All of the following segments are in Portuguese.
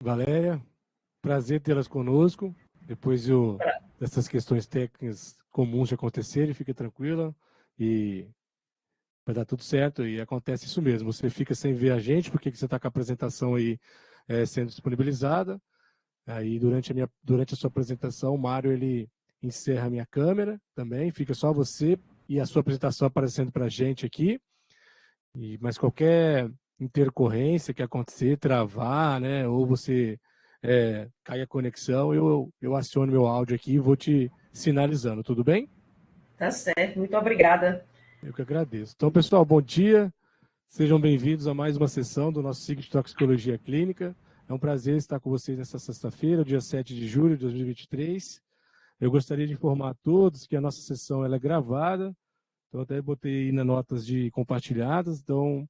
Valéria, prazer tê-las conosco. Depois dessas questões técnicas comuns de acontecerem, fique tranquila e vai dar tudo certo. E acontece isso mesmo, você fica sem ver a gente, porque você está com a apresentação aí sendo disponibilizada. Aí, durante a sua apresentação, o Mário ele encerra a minha câmera também, fica só você e a sua apresentação aparecendo para a gente aqui. Mas qualquer intercorrência que acontecer, travar, né, ou você cair a conexão, eu aciono meu áudio aqui e vou te sinalizando, tudo bem? Tá certo, muito obrigada. Eu que agradeço. Então, pessoal, bom dia. Sejam bem-vindos a mais uma sessão do nosso ciclo de toxicologia clínica. É um prazer estar com vocês nessa sexta-feira, dia 7 de julho de 2023. Eu gostaria de informar a todos que a nossa sessão ela é gravada, então até botei aí nas notas de compartilhadas, então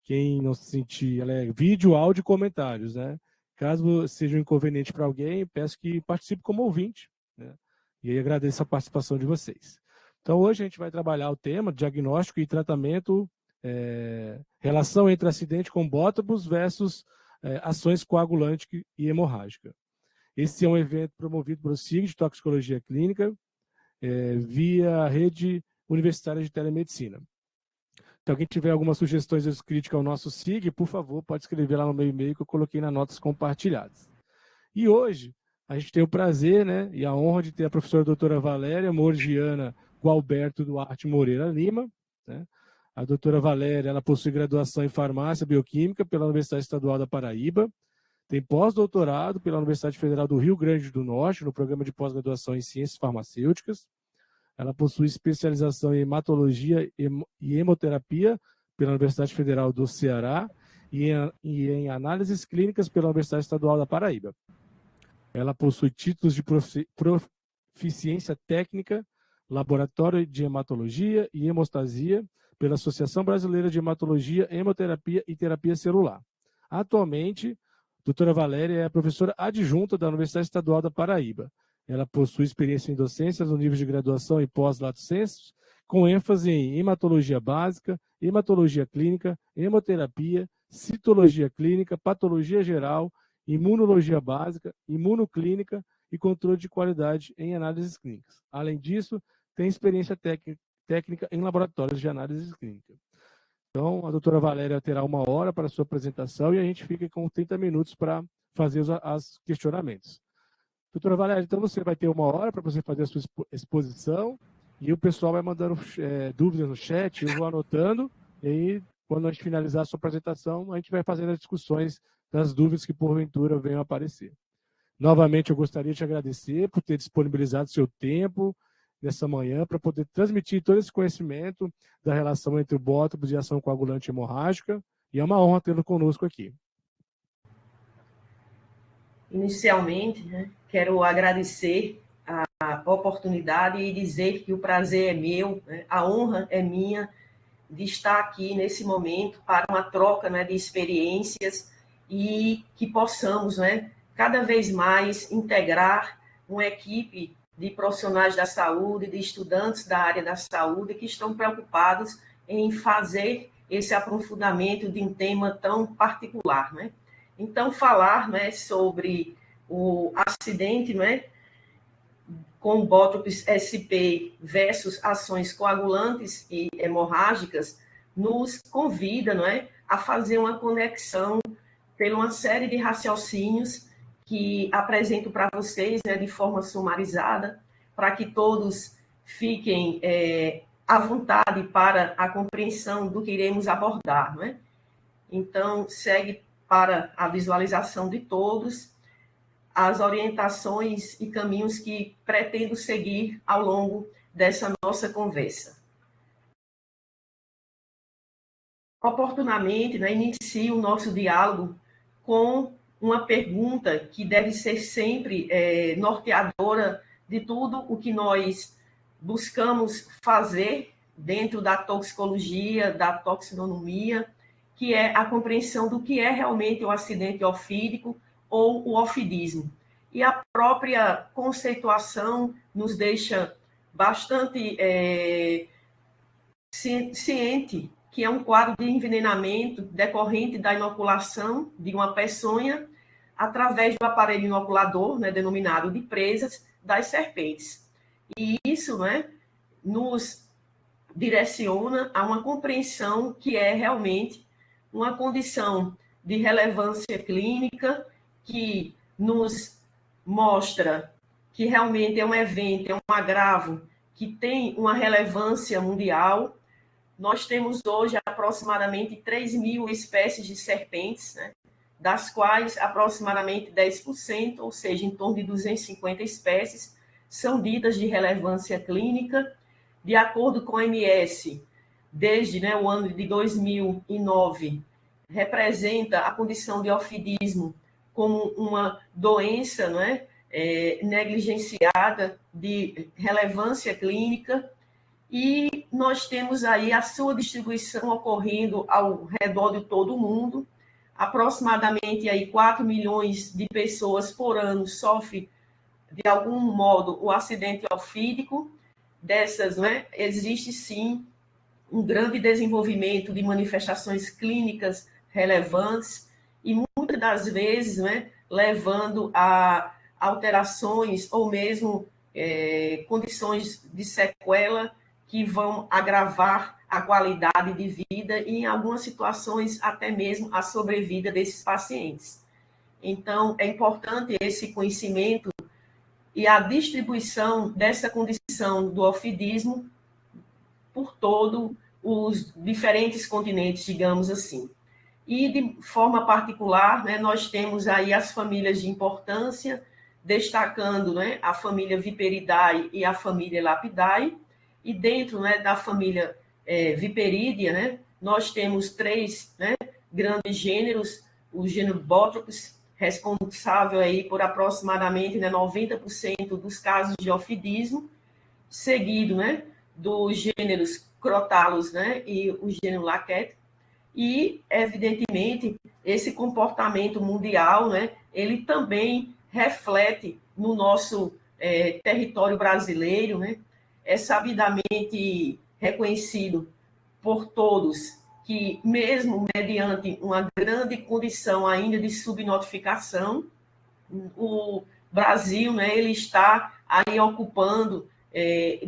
quem não se sentir, ela é vídeo, áudio e comentários, né? Caso seja um inconveniente para alguém, peço que participe como ouvinte, né? E aí agradeço a participação de vocês. Então hoje a gente vai trabalhar o tema diagnóstico e tratamento, relação entre acidente com bótopus versus ações coagulante e hemorrágica. Esse é um evento promovido pelo SIG de Toxicologia Clínica, via rede universitária de telemedicina. Então, quem tiver algumas sugestões ou críticas ao nosso SIG, por favor, pode escrever lá no meu e-mail que eu coloquei nas notas compartilhadas. E hoje, a gente tem o prazer, né, e a honra de ter a professora doutora Valéria Morgiana Gualberto Duarte Moreira Lima, né? A doutora Valéria, ela possui graduação em farmácia bioquímica pela Universidade Estadual da Paraíba, tem pós-doutorado pela Universidade Federal do Rio Grande do Norte, no programa de pós-graduação em ciências farmacêuticas. Ela possui especialização em hematologia e hemoterapia pela Universidade Federal do Ceará e em análises clínicas pela Universidade Estadual da Paraíba. Ela possui títulos de proficiência técnica, laboratório de hematologia e hemostasia pela Associação Brasileira de Hematologia, Hemoterapia e Terapia Celular. Atualmente, a doutora Valéria é a professora adjunta da Universidade Estadual da Paraíba. Ela possui experiência em docência no nível de graduação e pós-lato sensu, com ênfase em hematologia básica, hematologia clínica, hemoterapia, citologia clínica, patologia geral, imunologia básica, imunoclínica e controle de qualidade em análises clínicas. Além disso, tem experiência técnica em laboratórios de análise clínica. Então, a doutora Valéria terá 1 hora para a sua apresentação e a gente fica com 30 minutos para fazer os questionamentos. Doutora Valéria, então você vai ter 1 hora para você fazer a sua exposição e o pessoal vai mandando dúvidas no chat, eu vou anotando, e aí, quando a gente finalizar a sua apresentação, a gente vai fazendo as discussões das dúvidas que porventura venham a aparecer. Novamente, eu gostaria de te agradecer por ter disponibilizado seu tempo nessa manhã para poder transmitir todo esse conhecimento da relação entre o bótopus e a ação coagulante hemorrágica, e é uma honra tê-lo conosco aqui. Inicialmente, né, quero agradecer a oportunidade e dizer que o prazer é meu, né, a honra é minha de estar aqui nesse momento para uma troca, né, de experiências e que possamos, né, cada vez mais integrar uma equipe de profissionais da saúde, de estudantes da área da saúde que estão preocupados em fazer esse aprofundamento de um tema tão particular, né? Então, falar, né, sobre o acidente, né, com bótopus SP versus ações coagulantes e hemorrágicas nos convida, não é, a fazer uma conexão por uma série de raciocínios que apresento para vocês, né, de forma sumarizada, para que todos fiquem à vontade para a compreensão do que iremos abordar, não é? Então, segue para a visualização de todos as orientações e caminhos que pretendo seguir ao longo dessa nossa conversa. Oportunamente, né, inicio o nosso diálogo com uma pergunta que deve ser sempre norteadora de tudo o que nós buscamos fazer dentro da toxicologia, da toxinomia, que é a compreensão do que é realmente o acidente ofídico ou o ofidismo. E a própria conceituação nos deixa bastante ciente que é um quadro de envenenamento decorrente da inoculação de uma peçonha através do aparelho inoculador, né, denominado de presas das serpentes. E isso, né, nos direciona a uma compreensão que é realmente uma condição de relevância clínica, que nos mostra que realmente é um evento, é um agravo que tem uma relevância mundial. Nós temos hoje aproximadamente 3.000 espécies de serpentes, né, das quais aproximadamente 10%, ou seja, em torno de 250 espécies, são ditas de relevância clínica. De acordo com a OMS, desde, né, o ano de 2009, representa a condição de ofidismo como uma doença, né, negligenciada de relevância clínica, e nós temos aí a sua distribuição ocorrendo ao redor de todo o mundo. Aproximadamente aí 4 milhões de pessoas por ano sofrem, de algum modo, o acidente ofídico. Dessas, né, existe sim um grande desenvolvimento de manifestações clínicas relevantes e muitas das vezes, né, levando a alterações ou mesmo condições de sequela que vão agravar a qualidade de vida e, em algumas situações, até mesmo a sobrevida desses pacientes. Então, é importante esse conhecimento e a distribuição dessa condição do ofidismo por todos os diferentes continentes, digamos assim. E, de forma particular, né, nós temos aí as famílias de importância, destacando, né, a família Viperidae e a família Lapidae, e dentro, né, da família Viperídea, né, nós temos 3, né, grandes gêneros: o gênero Botrops, responsável aí por aproximadamente, né, 90% dos casos de ofidismo, seguido, né, dos gêneros Crotalus, né, e o gênero Laquette. E, evidentemente, esse comportamento mundial, né, ele também reflete no nosso território brasileiro, né, é sabidamente reconhecido por todos que, mesmo mediante uma grande condição ainda de subnotificação, o Brasil, né, ele está aí ocupando,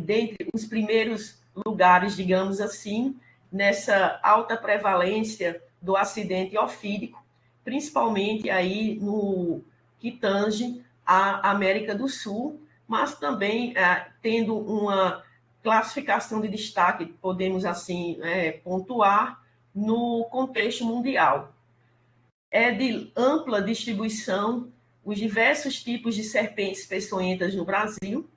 dentre os primeiros lugares, digamos assim, nessa alta prevalência do acidente ofídico, principalmente aí no que tange à América do Sul, mas também tendo uma classificação de destaque, podemos assim pontuar, no contexto mundial. É de ampla distribuição os diversos tipos de serpentes peçonhentas no Brasil.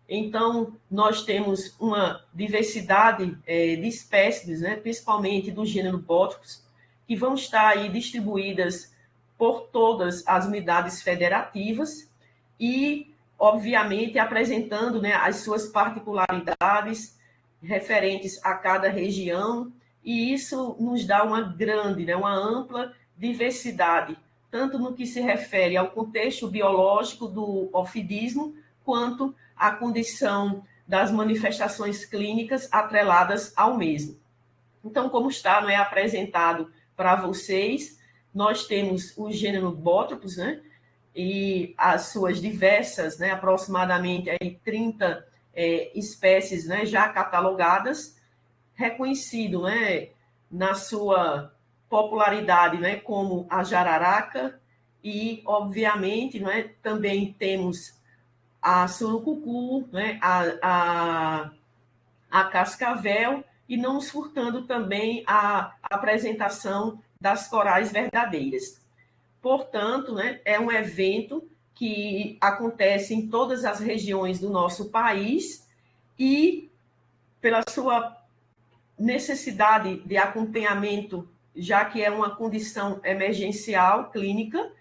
Então, nós temos uma diversidade de espécies, né, principalmente do gênero Botrys, que vão estar aí distribuídas por todas as unidades federativas e, obviamente, apresentando, né, as suas particularidades referentes a cada região, e isso nos dá uma grande, né, uma ampla diversidade, tanto no que se refere ao contexto biológico do ofidismo, quanto à condição das manifestações clínicas atreladas ao mesmo. Então, como está, não é, apresentado para vocês, nós temos o gênero Botrops, né, e as suas diversas, né, aproximadamente aí 30 espécies, né, já catalogadas, reconhecido, né, na sua popularidade, né, como a jararaca, e, obviamente, né, também temos a surucucu, né, a cascavel, e não nos furtando também a apresentação das corais verdadeiras. Portanto, né, é um evento que acontece em todas as regiões do nosso país e, pela sua necessidade de acompanhamento, já que é uma condição emergencial clínica,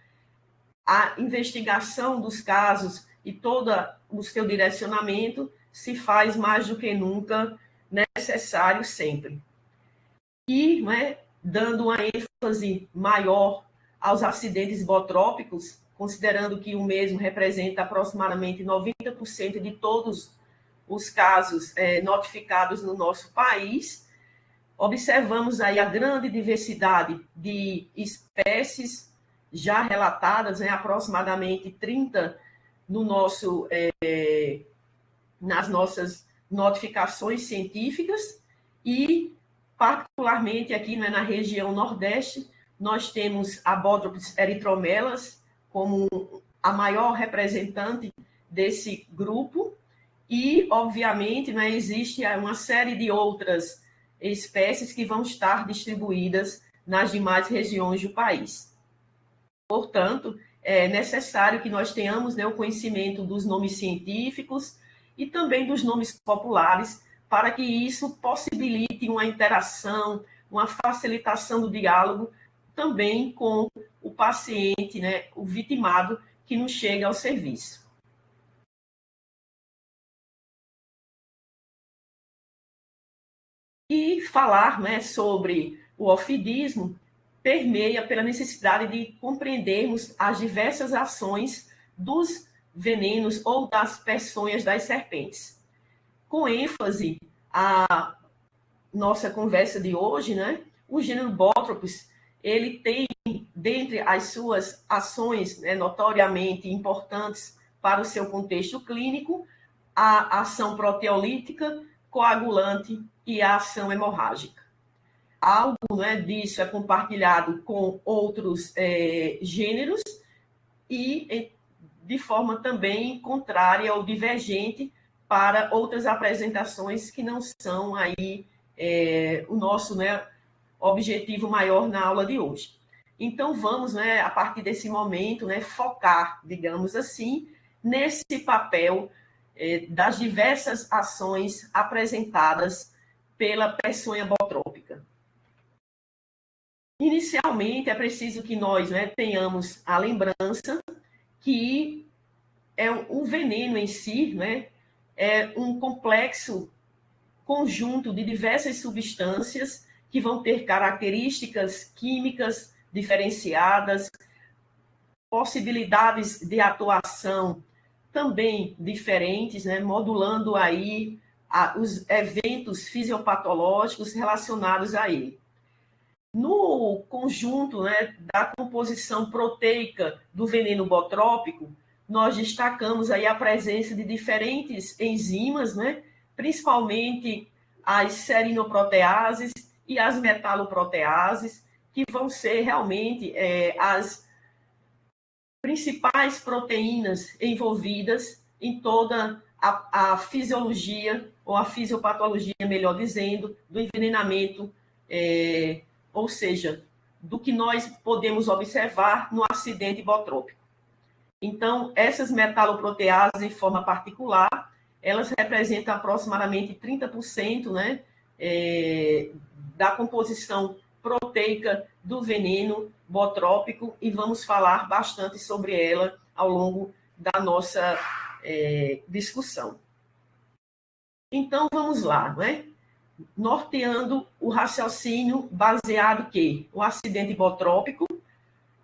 a investigação dos casos e todo o seu direcionamento se faz mais do que nunca necessário sempre. E, né, dando uma ênfase maior aos acidentes botrópicos, considerando que o mesmo representa aproximadamente 90% de todos os casos notificados no nosso país, observamos aí a grande diversidade de espécies já relatadas, né, aproximadamente 30 no nosso, nas nossas notificações científicas, e particularmente aqui, né, na região Nordeste, nós temos a Bothrops erythromelas como a maior representante desse grupo, e, obviamente, né, existe uma série de outras espécies que vão estar distribuídas nas demais regiões do país. Portanto, é necessário que nós tenhamos, né, o conhecimento dos nomes científicos e também dos nomes populares, para que isso possibilite uma interação, uma facilitação do diálogo também com o paciente, né, o vitimado que nos chega ao serviço. E falar, né, sobre o ofidismo permeia pela necessidade de compreendermos as diversas ações dos venenos ou das peçonhas das serpentes. Com ênfase à nossa conversa de hoje, né, o gênero Bothrops, ele tem, dentre as suas ações, né, notoriamente importantes para o seu contexto clínico, a ação proteolítica, coagulante e a ação hemorrágica. Algo, né, disso é compartilhado com outros gêneros e de forma também contrária ou divergente para outras apresentações que não são aí o nosso, né, objetivo maior na aula de hoje. Então, vamos, né, a partir desse momento, né, focar, digamos assim, nesse papel das diversas ações apresentadas pela peçonha botrópica. Inicialmente, é preciso que nós, né, tenhamos a lembrança que o veneno em si, né, é um complexo conjunto de diversas substâncias que vão ter características químicas diferenciadas, possibilidades de atuação também diferentes, né, modulando aí os eventos fisiopatológicos relacionados a ele. No conjunto, né, da composição proteica do veneno botrópico, nós destacamos aí a presença de diferentes enzimas, né, principalmente as serinoproteases e as metaloproteases, que vão ser realmente as principais proteínas envolvidas em toda a fisiologia, ou a fisiopatologia, melhor dizendo, do envenenamento, ou seja, do que nós podemos observar no acidente botrópico. Então, essas metaloproteases, em forma particular, elas representam aproximadamente 30%, né, da composição proteica do veneno botrópico, e vamos falar bastante sobre ela ao longo da nossa discussão. Então, vamos lá, né? Norteando o raciocínio baseado que o acidente botrópico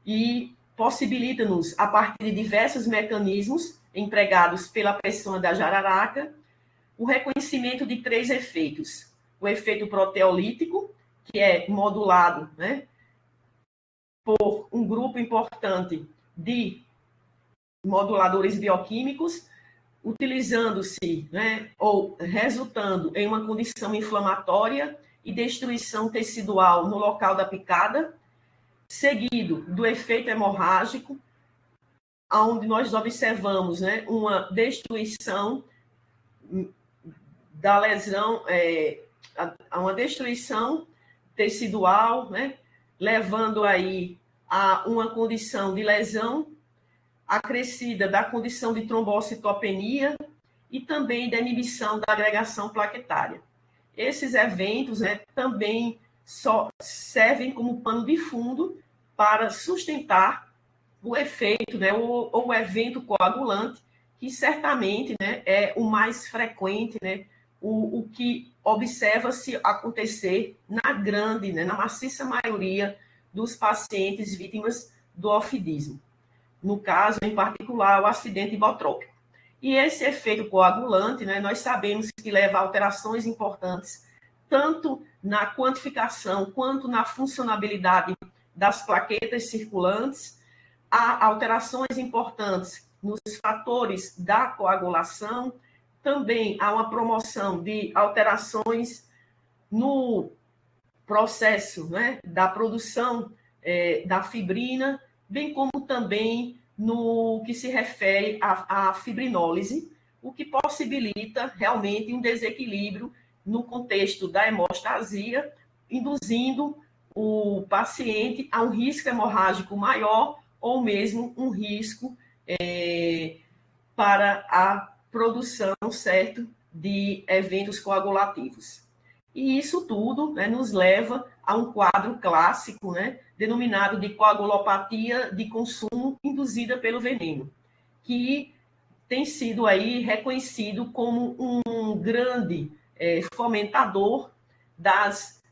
e possibilita-nos, a partir de diversos mecanismos empregados pela peçonha da jararaca, o reconhecimento de 3 efeitos. O efeito proteolítico, que é modulado, né, por um grupo importante de moduladores bioquímicos, utilizando-se, né, ou resultando em uma condição inflamatória e destruição tecidual no local da picada, seguido do efeito hemorrágico, onde nós observamos, né, uma destruição da lesão, uma destruição tecidual, né, levando aí a uma condição de lesão acrescida da condição de trombocitopenia e também da inibição da agregação plaquetária. Esses eventos, né, também só servem como pano de fundo para sustentar o efeito, né, ou o evento coagulante, que certamente, né, é o mais frequente, né, o que observa-se acontecer na grande, né, na maciça maioria dos pacientes vítimas do ofidismo. No caso, em particular, o acidente botrópico. E esse efeito coagulante, né, nós sabemos que leva a alterações importantes, tanto na quantificação quanto na funcionabilidade das plaquetas circulantes, há alterações importantes nos fatores da coagulação, também há uma promoção de alterações no processo, né, da produção da fibrina, bem como também no que se refere à fibrinólise, o que possibilita realmente um desequilíbrio no contexto da hemostasia, induzindo o paciente a um risco hemorrágico maior ou mesmo um risco para a produção, certo, de eventos coagulativos. E isso tudo, né, nos leva a um quadro clássico, né, denominado de coagulopatia de consumo induzida pelo veneno, que tem sido aí reconhecido como um grande fomentador das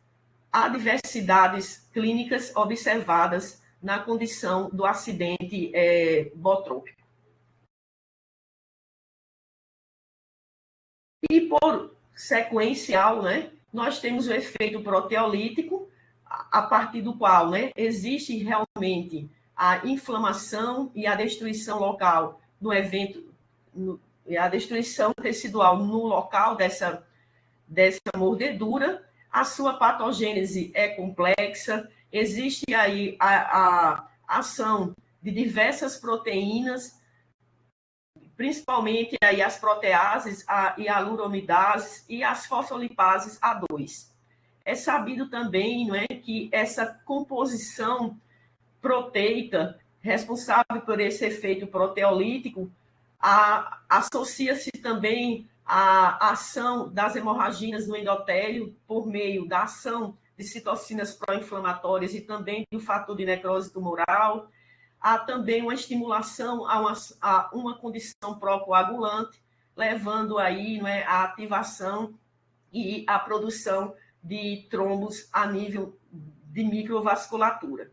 adversidades clínicas observadas na condição do acidente botrópico. E por sequencial, né, nós temos o efeito proteolítico, a partir do qual, né, existe realmente a inflamação e a destruição local no evento, a destruição tecidual no local dessa mordedura. A sua patogênese é complexa, existe aí a ação de diversas proteínas, principalmente aí as proteases, a hialuronidases e as fosfolipases A2. É sabido também, não é, que essa composição proteica responsável por esse efeito proteolítico associa-se também à ação das hemorragias no endotélio por meio da ação de citocinas pró-inflamatórias e também do fator de necrose tumoral. Há também uma estimulação a uma condição pró-coagulante, levando aí, não é, a ativação e a produção de trombos a nível de microvasculatura.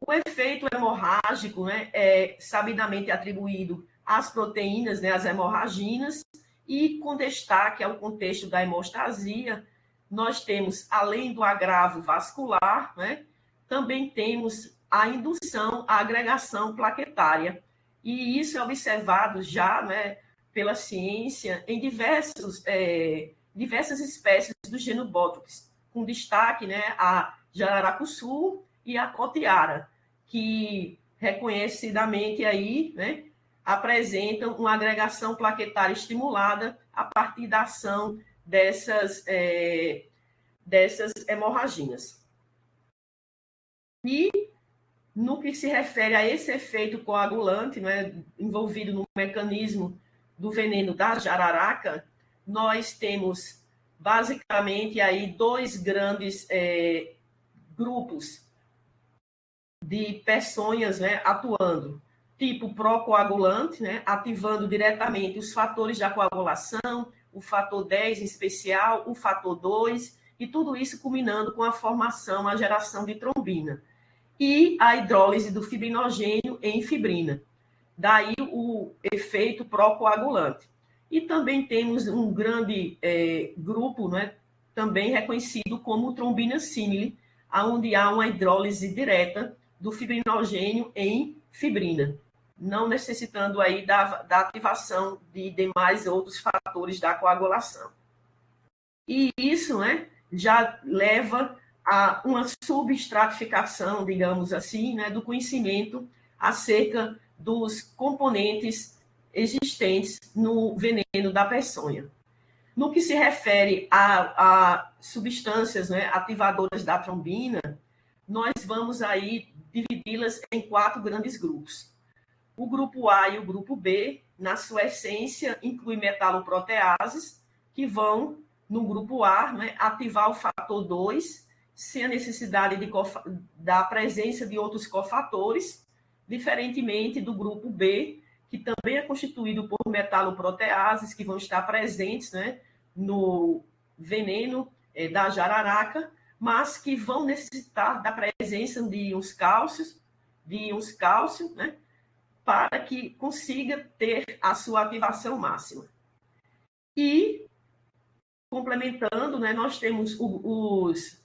O efeito hemorrágico, né, é sabidamente atribuído às proteínas, né, às hemorraginas, e com destaque ao contexto da hemostasia, nós temos, além do agravo vascular, né, também temos a indução à agregação plaquetária. E isso é observado já, né, pela ciência em diversas espécies do gênero Botox, com destaque, né, a jararacuçu e a cotiara, que reconhecidamente aí, né, apresentam uma agregação plaquetária estimulada a partir da ação dessas hemorragias. E no que se refere a esse efeito coagulante, né, envolvido no mecanismo do veneno da jararaca, nós temos basicamente aí dois grandes grupos de peçonhas, né, atuando. Tipo procoagulante, né, ativando diretamente os fatores da coagulação, o fator 10 em especial, o fator 2, e tudo isso culminando com a formação, a geração de trombina. E a hidrólise do fibrinogênio em fibrina. Daí o efeito procoagulante. E também temos um grande grupo, né, também reconhecido como trombina simile, onde há uma hidrólise direta do fibrinogênio em fibrina, não necessitando aí da ativação de demais outros fatores da coagulação. E isso, né, já leva a uma substratificação, digamos assim, né, do conhecimento acerca dos componentes existentes no veneno da peçonha. No que se refere a substâncias, né, ativadoras da trombina, nós vamos aí dividi-las em 4 grandes grupos. O grupo A e o grupo B, na sua essência, inclui metaloproteases, que vão, no grupo A, né, ativar o fator 2, sem a necessidade da presença de outros cofatores, diferentemente do grupo B, que também é constituído por metaloproteases, que vão estar presentes, né, no veneno da jararaca, mas que vão necessitar da presença de íons cálcio, né, para que consiga ter a sua ativação máxima. E, complementando, né, nós temos os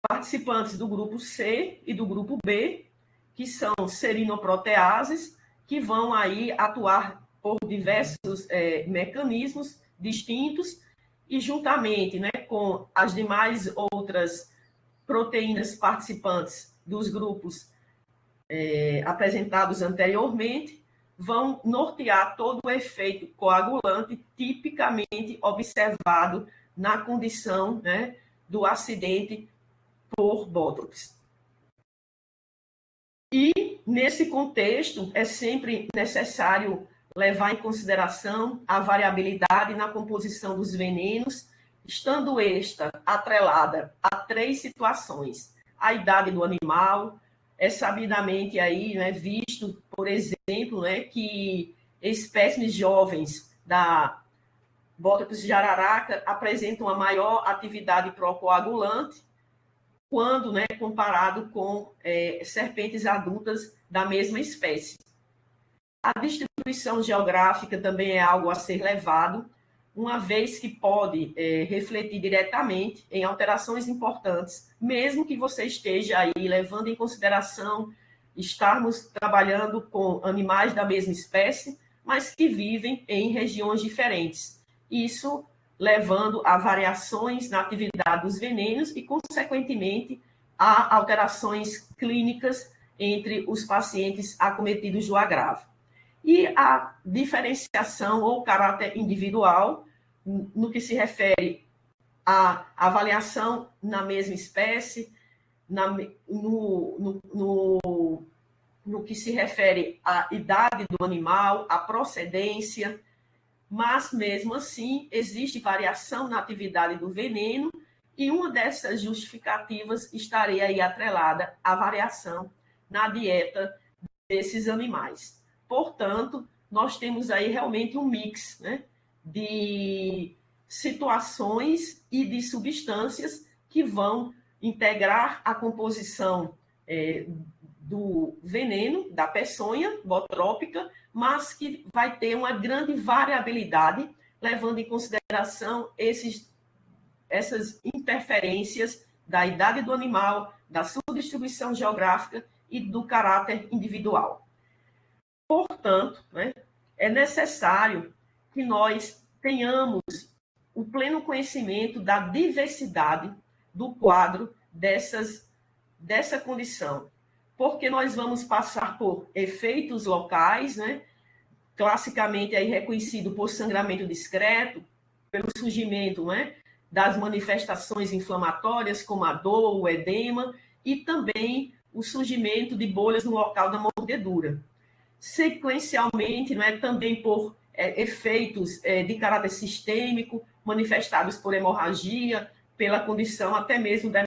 participantes do grupo C e do grupo B, que são serinoproteases, que vão aí atuar por diversos mecanismos distintos e juntamente, né, com as demais outras proteínas participantes dos grupos apresentados anteriormente, vão nortear todo o efeito coagulante tipicamente observado na condição, né, do acidente por Bótox. E, nesse contexto, é sempre necessário levar em consideração a variabilidade na composição dos venenos, estando esta atrelada a 3 situações: a idade do animal. É sabidamente aí, né, visto, por exemplo, né, que espécimes jovens da Bótox jararaca apresentam uma maior atividade procoagulante quando, né, comparado com serpentes adultas da mesma espécie. A distribuição geográfica também é algo a ser levado, uma vez que pode refletir diretamente em alterações importantes, mesmo que você esteja aí levando em consideração estarmos trabalhando com animais da mesma espécie, mas que vivem em regiões diferentes. Isso levando a variações na atividade dos venenos e, consequentemente, a alterações clínicas entre os pacientes acometidos do agravo. E a diferenciação ou caráter individual, no que se refere à avaliação na mesma espécie, no que se refere à idade do animal, à procedência, mas mesmo assim existe variação na atividade do veneno e uma dessas justificativas estaria aí atrelada à variação na dieta desses animais. Portanto, nós temos aí realmente um mix, né, de situações e de substâncias que vão integrar a composição do veneno, da peçonha botrópica, mas que vai ter uma grande variabilidade, levando em consideração essas interferências da idade do animal, da sua distribuição geográfica e do caráter individual. Portanto, né, é necessário que nós tenhamos o pleno conhecimento da diversidade do quadro dessa condição, porque nós vamos passar por efeitos locais, né, classicamente aí reconhecido por sangramento discreto, pelo surgimento, né, das manifestações inflamatórias, como a dor, o edema, e também o surgimento de bolhas no local da mordedura. Sequencialmente, né, também por efeitos de caráter sistêmico, manifestados por hemorragia, pela condição até mesmo da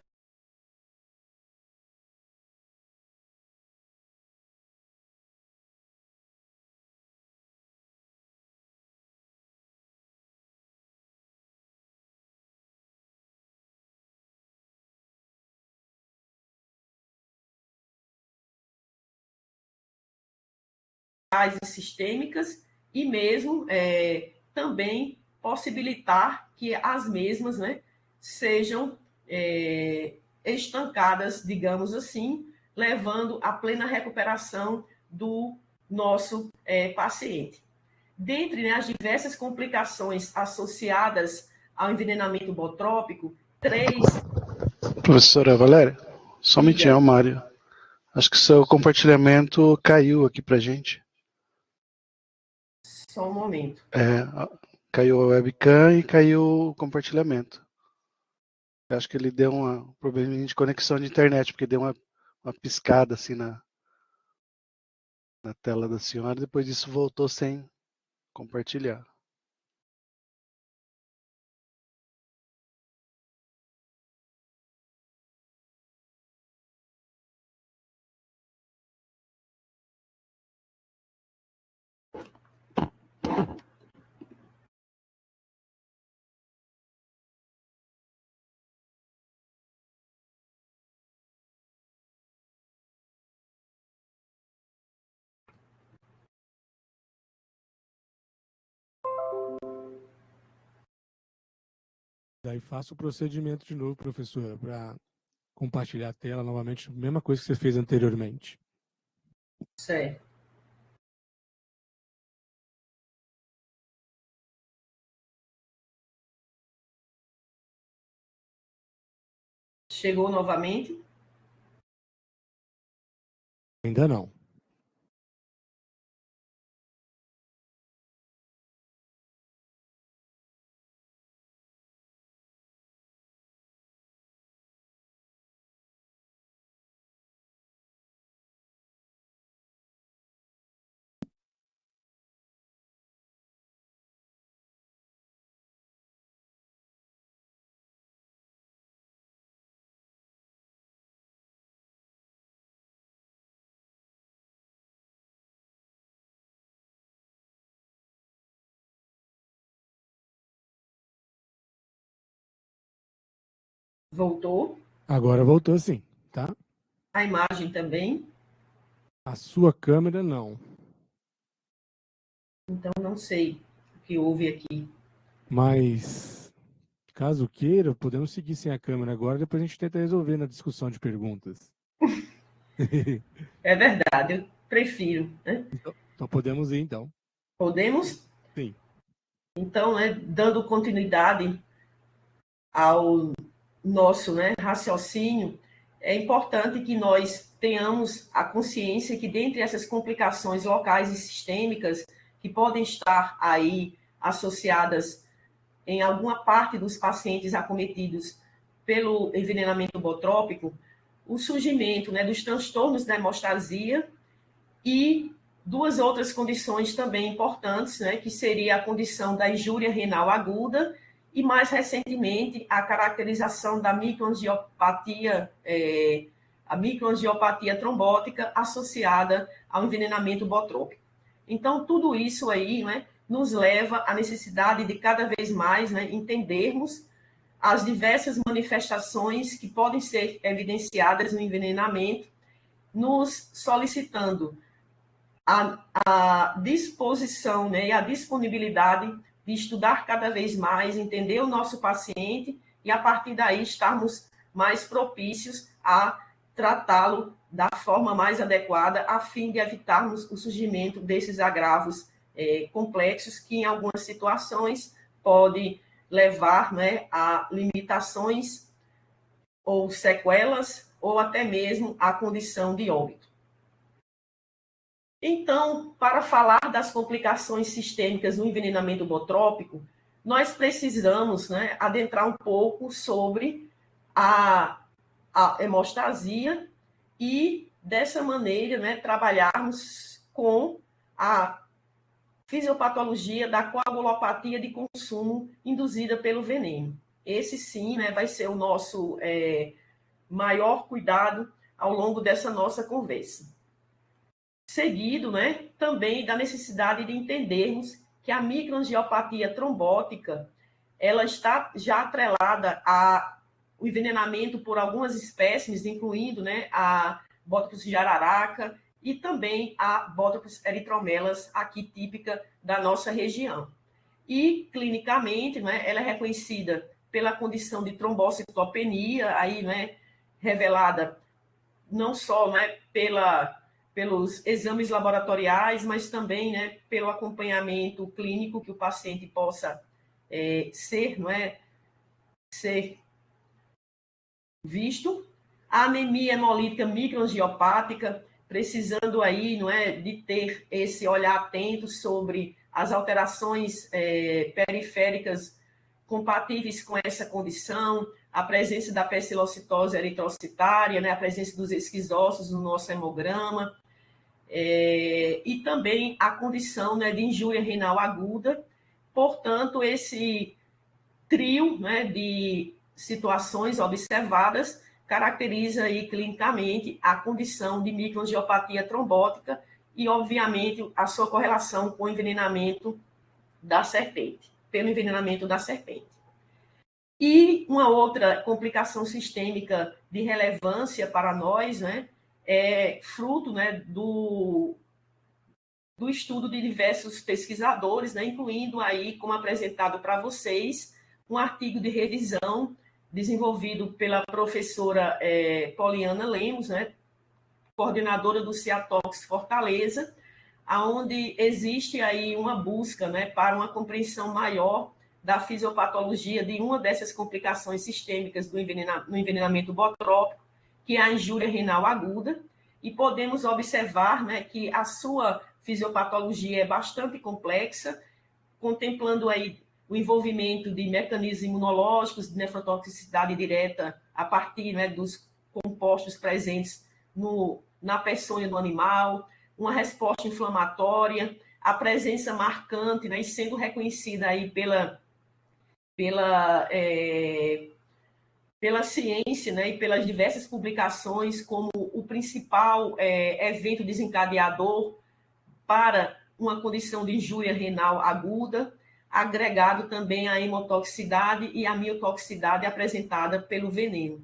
sistêmicas e mesmo também possibilitar que as mesmas, né, sejam estancadas, digamos assim, levando à plena recuperação do nosso paciente. Dentre, né, as diversas complicações associadas ao envenenamento botrópico, 3... Professora Valéria, só um minutinho, Mário. Acho que seu compartilhamento caiu aqui pra gente. Só um momento. Caiu a webcam e caiu o compartilhamento. Eu acho que ele deu um probleminha de conexão de internet, porque deu uma piscada assim na tela da senhora, depois disso voltou sem compartilhar. Daí faça o procedimento de novo, professora, para compartilhar a tela novamente, mesma coisa que você fez anteriormente. Certo. Chegou novamente? Ainda não. Voltou. Agora voltou sim, tá? A imagem também. A sua câmera não. Então, não sei o que houve aqui. Mas, caso queira, podemos seguir sem a câmera agora, depois a gente tenta resolver na discussão de perguntas. É verdade, eu prefiro, né? Então podemos ir, então. Podemos? Sim. Então, né, dando continuidade ao nosso, né, raciocínio, é importante que nós tenhamos a consciência que, dentre essas complicações locais e sistêmicas que podem estar aí associadas em alguma parte dos pacientes acometidos pelo envenenamento botrópico, o surgimento, né, dos transtornos da hemostasia e duas outras condições também importantes, né, que seria a condição da injúria renal aguda e, mais recentemente, a caracterização da microangiopatia, a microangiopatia trombótica associada ao envenenamento botrópico. Então, tudo isso aí, né, nos leva à necessidade de cada vez mais, né, entendermos as diversas manifestações que podem ser evidenciadas no envenenamento, nos solicitando a disposição, né, e a disponibilidade de estudar cada vez mais, entender o nosso paciente e, a partir daí, estarmos mais propícios a tratá-lo da forma mais adequada, a fim de evitarmos o surgimento desses agravos complexos que, em algumas situações, pode levar, né, a limitações ou sequelas ou até mesmo a condição de óbito. Então, para falar das complicações sistêmicas no envenenamento botrópico, nós precisamos, né, adentrar um pouco sobre a hemostasia e, dessa maneira, né, trabalharmos com a fisiopatologia da coagulopatia de consumo induzida pelo veneno. Esse, sim, né, vai ser o nosso maior cuidado ao longo dessa nossa conversa. Seguido, né, também da necessidade de entendermos que a microangiopatia trombótica ela está já atrelada ao envenenamento por algumas espécies, incluindo, né, a Botrytis jararaca e também a Botrytis erythromelas, aqui típica da nossa região. E, clinicamente, né, ela é reconhecida pela condição de trombocitopenia, aí, né, revelada não só, né, pelos exames laboratoriais, mas também, né, pelo acompanhamento clínico que o paciente possa ser visto. A anemia hemolítica microangiopática, precisando aí, não é, de ter esse olhar atento sobre as alterações periféricas compatíveis com essa condição, a presença da pecilocitose eritrocitária, né, a presença dos esquizócitos no nosso hemograma, e também a condição, né, de injúria renal aguda. Portanto, esse trio, né, de situações observadas caracteriza aí clinicamente a condição de microangiopatia trombótica e, obviamente, a sua correlação com o envenenamento da serpente, pelo envenenamento da serpente. E uma outra complicação sistêmica de relevância para nós, né, é fruto, né, do estudo de diversos pesquisadores, né, incluindo aí, como apresentado para vocês, um artigo de revisão desenvolvido pela professora Poliana Lemos, né, coordenadora do CIATOX Fortaleza, onde existe aí uma busca, né, para uma compreensão maior da fisiopatologia de uma dessas complicações sistêmicas no envenenamento botrópico, que é a injúria renal aguda, e podemos observar, né, que a sua fisiopatologia é bastante complexa, contemplando aí o envolvimento de mecanismos imunológicos, de nefrotoxicidade direta a partir, né, dos compostos presentes na peçonha do animal, uma resposta inflamatória, a presença marcante, né, e sendo reconhecida aí pela ciência, né, e pelas diversas publicações como o principal evento desencadeador para uma condição de injúria renal aguda, agregado também à hemotoxicidade e à miotoxicidade apresentada pelo veneno,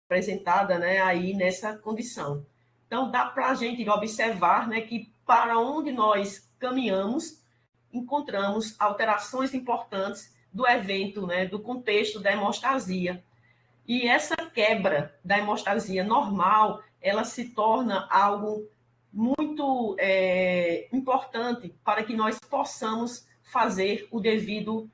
apresentada, né, aí nessa condição. Então, dá para a gente observar, né, que para onde nós caminhamos, encontramos alterações importantes do evento, né, do contexto da hemostasia. E essa quebra da hemostasia normal, ela se torna algo muito importante para que nós possamos fazer o devido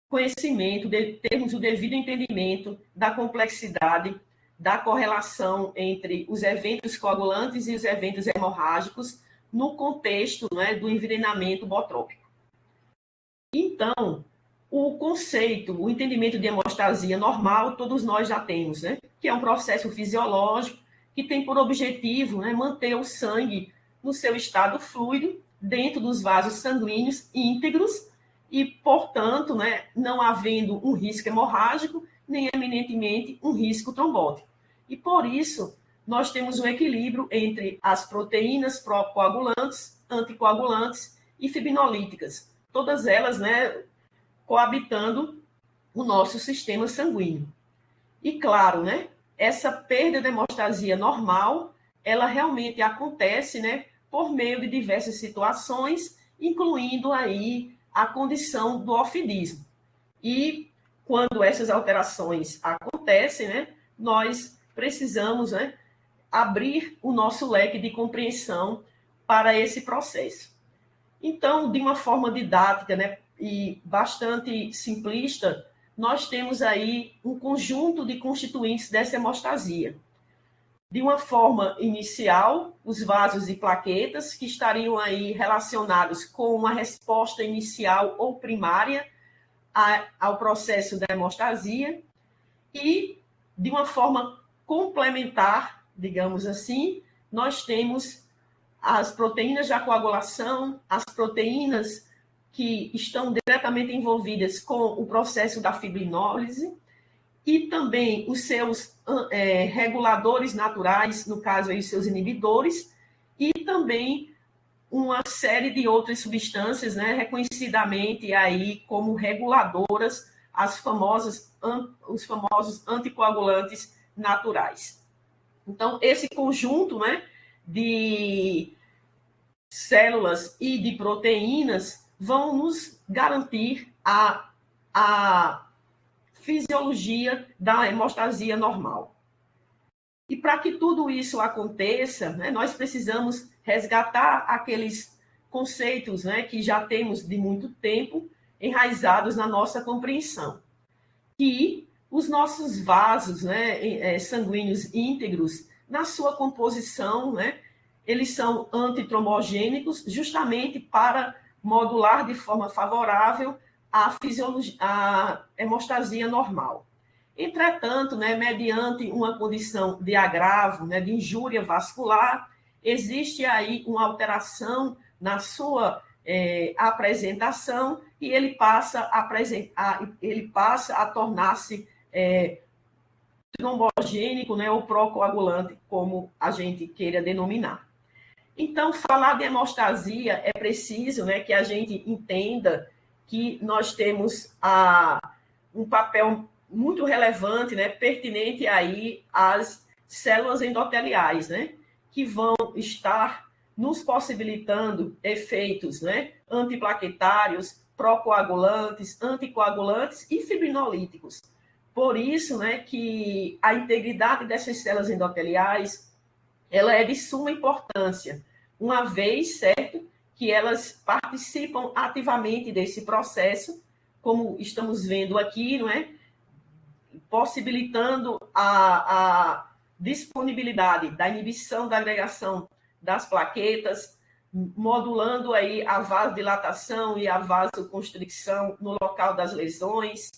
conhecimento, termos o devido entendimento da complexidade da correlação entre os eventos coagulantes e os eventos hemorrágicos no contexto, né, do envenenamento botrópico. Então, o conceito, o entendimento de hemostasia normal, todos nós já temos, né, que é um processo fisiológico que tem por objetivo, né, manter o sangue no seu estado fluido, dentro dos vasos sanguíneos íntegros e, portanto, né, não havendo um risco hemorrágico, nem eminentemente um risco trombótico. E, por isso, nós temos um equilíbrio entre as proteínas procoagulantes, anticoagulantes e fibrinolíticas, todas elas, né, coabitando o nosso sistema sanguíneo. E, claro, né, essa perda de hemostasia normal, ela realmente acontece, né, por meio de diversas situações, incluindo aí a condição do ofidismo. E quando essas alterações acontecem, né, nós precisamos, né, abrir o nosso leque de compreensão para esse processo. Então, de uma forma didática, né, e bastante simplista, nós temos aí um conjunto de constituintes dessa hemostasia. De uma forma inicial, os vasos e plaquetas, que estariam aí relacionados com uma resposta inicial ou primária ao processo da hemostasia, e de uma forma complementar, digamos assim, nós temos as proteínas da coagulação, as proteínas que estão diretamente envolvidas com o processo da fibrinólise, e também os seus reguladores naturais, no caso aí, os seus inibidores, e também uma série de outras substâncias, né, reconhecidamente aí como reguladoras, os famosos anticoagulantes naturais. Então, esse conjunto, né, de células e de proteínas vão nos garantir a fisiologia da hemostasia normal. E para que tudo isso aconteça, né, nós precisamos resgatar aqueles conceitos, né, que já temos de muito tempo enraizados na nossa compreensão. Que os nossos vasos, né, sanguíneos íntegros, na sua composição, né, eles são antitrombogênicos justamente para modular de forma favorável a hemostasia normal. Entretanto, né, mediante uma condição de agravo, né, de injúria vascular, existe aí uma alteração na sua apresentação e ele passa a tornar-se trombogênico, né, ou procoagulante, como a gente queira denominar. Então, falar de hemostasia é preciso, né, que a gente entenda que nós temos um papel muito relevante, né, pertinente aí às células endoteliais, né, que vão estar nos possibilitando efeitos, né, antiplaquetários, procoagulantes, anticoagulantes e fibrinolíticos. Por isso, né, que a integridade dessas células endoteliais ela é de suma importância, uma vez, certo, que elas participam ativamente desse processo, como estamos vendo aqui, não é? Possibilitando a disponibilidade da inibição da agregação das plaquetas, modulando aí a vasodilatação e a vasoconstricção no local das lesões,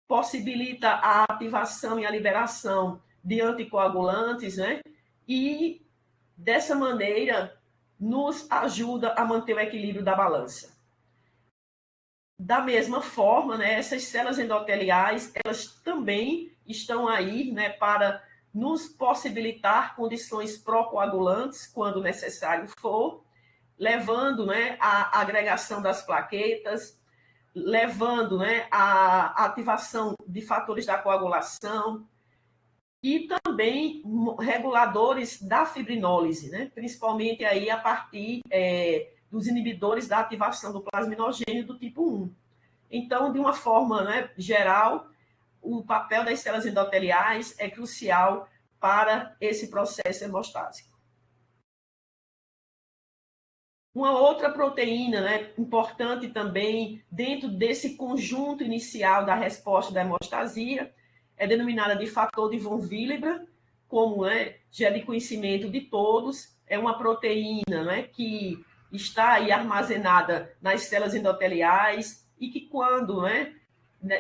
possibilita a ativação e a liberação de anticoagulantes, né? E, dessa maneira, nos ajuda a manter o equilíbrio da balança. Da mesma forma, né, essas células endoteliais, elas também estão aí, né, para nos possibilitar condições procoagulantes, quando necessário for, levando, né, à agregação das plaquetas, levando, né, à ativação de fatores da coagulação e também reguladores da fibrinólise, né, principalmente aí a partir dos inibidores da ativação do plasminogênio do tipo 1. Então, de uma forma, né, geral, o papel das células endoteliais é crucial para esse processo hemostásico. Uma outra proteína, né, importante também dentro desse conjunto inicial da resposta da hemostasia é denominada de fator de von Willebrand, como, né, já é de conhecimento de todos, é uma proteína, né, que está aí armazenada nas células endoteliais e que, quando, né,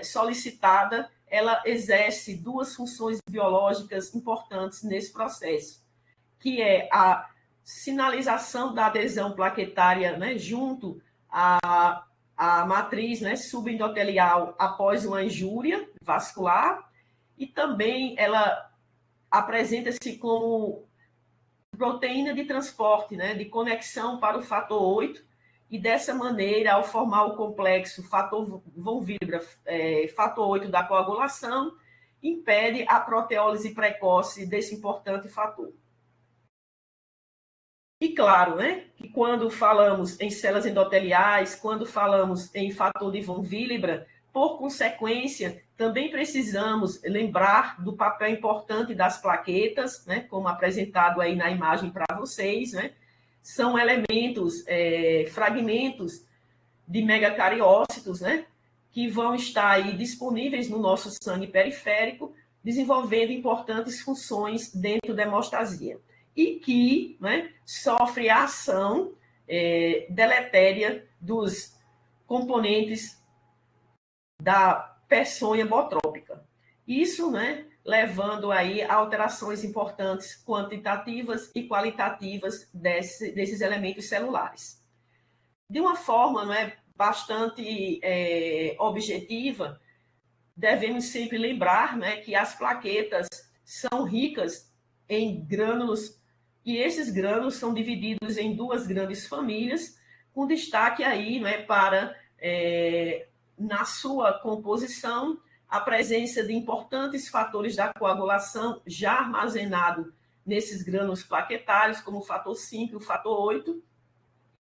solicitada, ela exerce duas funções biológicas importantes nesse processo, que é a sinalização da adesão plaquetária, né, junto à matriz, né, subendotelial após uma injúria vascular, e também ela apresenta-se como proteína de transporte, né, de conexão para o fator 8, e dessa maneira, ao formar o complexo fator von Willebrand, fator 8 da coagulação, impede a proteólise precoce desse importante fator. E claro, né, que quando falamos em células endoteliais, quando falamos em fator de von Willebrand, por consequência, também precisamos lembrar do papel importante das plaquetas, né, como apresentado aí na imagem para vocês, né, são elementos, fragmentos de megacariócitos, né, que vão estar aí disponíveis no nosso sangue periférico, desenvolvendo importantes funções dentro da hemostasia. E que, né, sofre a ação deletéria dos componentes da peçonha botrópica. Isso, né, levando aí a alterações importantes quantitativas e qualitativas desses elementos celulares. De uma forma, né, bastante objetiva, devemos sempre lembrar, né, que as plaquetas são ricas em grânulos, e esses grânulos são divididos em duas grandes famílias, com destaque aí, né, para, na sua composição, a presença de importantes fatores da coagulação já armazenado nesses grânulos plaquetários, como o fator 5 e o fator 8,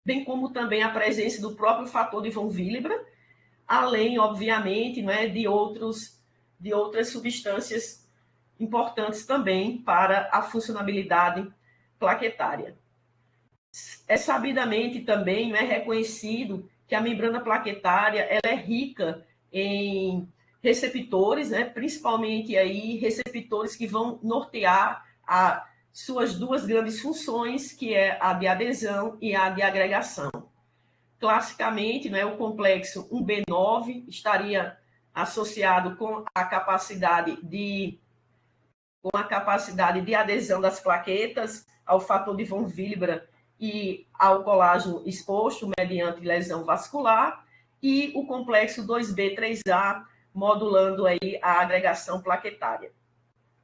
bem como também a presença do próprio fator de von Willebrand, além, obviamente, né, de outras substâncias importantes também para a funcionalidade plaquetária. É sabidamente também, né, reconhecido que a membrana plaquetária ela é rica em receptores, né, principalmente aí receptores que vão nortear as suas duas grandes funções, que é a de adesão e a de agregação. Classicamente, né, o complexo 1B9 estaria associado com a capacidade de adesão das plaquetas ao fator de von Willebrand e ao colágeno exposto mediante lesão vascular, e o complexo 2B3A modulando aí a agregação plaquetária.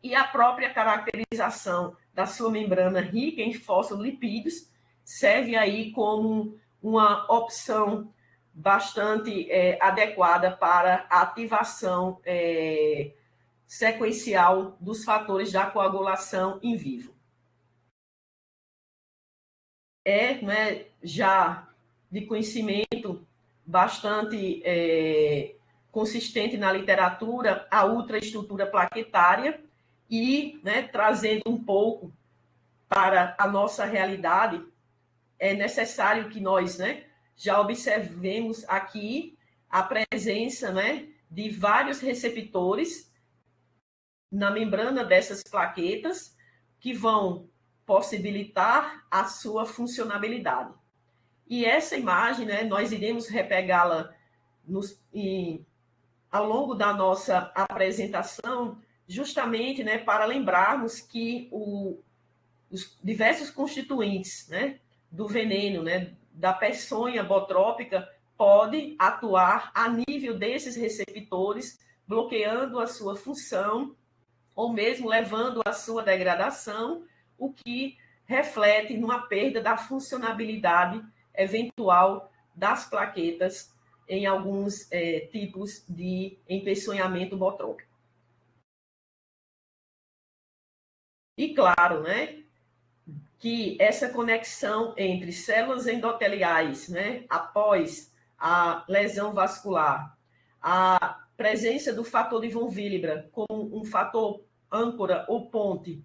E a própria caracterização da sua membrana rica em fosfolipídios serve aí como uma opção bastante adequada para a ativação sequencial dos fatores da coagulação em vivo. Né, já de conhecimento bastante consistente na literatura a ultraestrutura plaquetária e, né, trazendo um pouco para a nossa realidade, é necessário que nós, né, já observemos aqui a presença, né, de vários receptores na membrana dessas plaquetas que vão possibilitar a sua funcionabilidade. E essa imagem, né, nós iremos repegá-la ao longo da nossa apresentação, justamente, né, para lembrarmos que os diversos constituintes, né, do veneno, né, da peçonha botrópica, pode atuar a nível desses receptores, bloqueando a sua função ou mesmo levando à sua degradação, o que reflete numa perda da funcionabilidade eventual das plaquetas em alguns tipos de empeçonhamento botrópico. E claro, né, que essa conexão entre células endoteliais, né, após a lesão vascular, a presença do fator de von Willebrand como um fator âncora ou ponte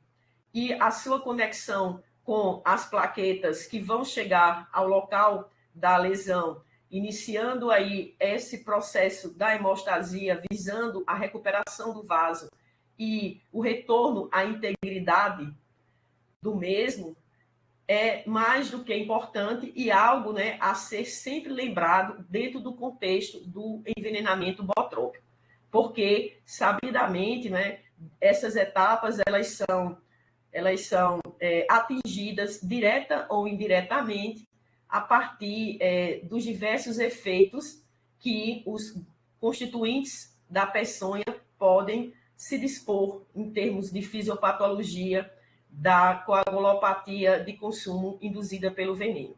e a sua conexão com as plaquetas que vão chegar ao local da lesão, iniciando aí esse processo da hemostasia, visando a recuperação do vaso e o retorno à integridade do mesmo, é mais do que importante e algo, né, a ser sempre lembrado dentro do contexto do envenenamento botrópico. Porque, sabidamente, né, essas etapas elas são atingidas direta ou indiretamente a partir dos diversos efeitos que os constituintes da peçonha podem se dispor em termos de fisiopatologia da coagulopatia de consumo induzida pelo veneno.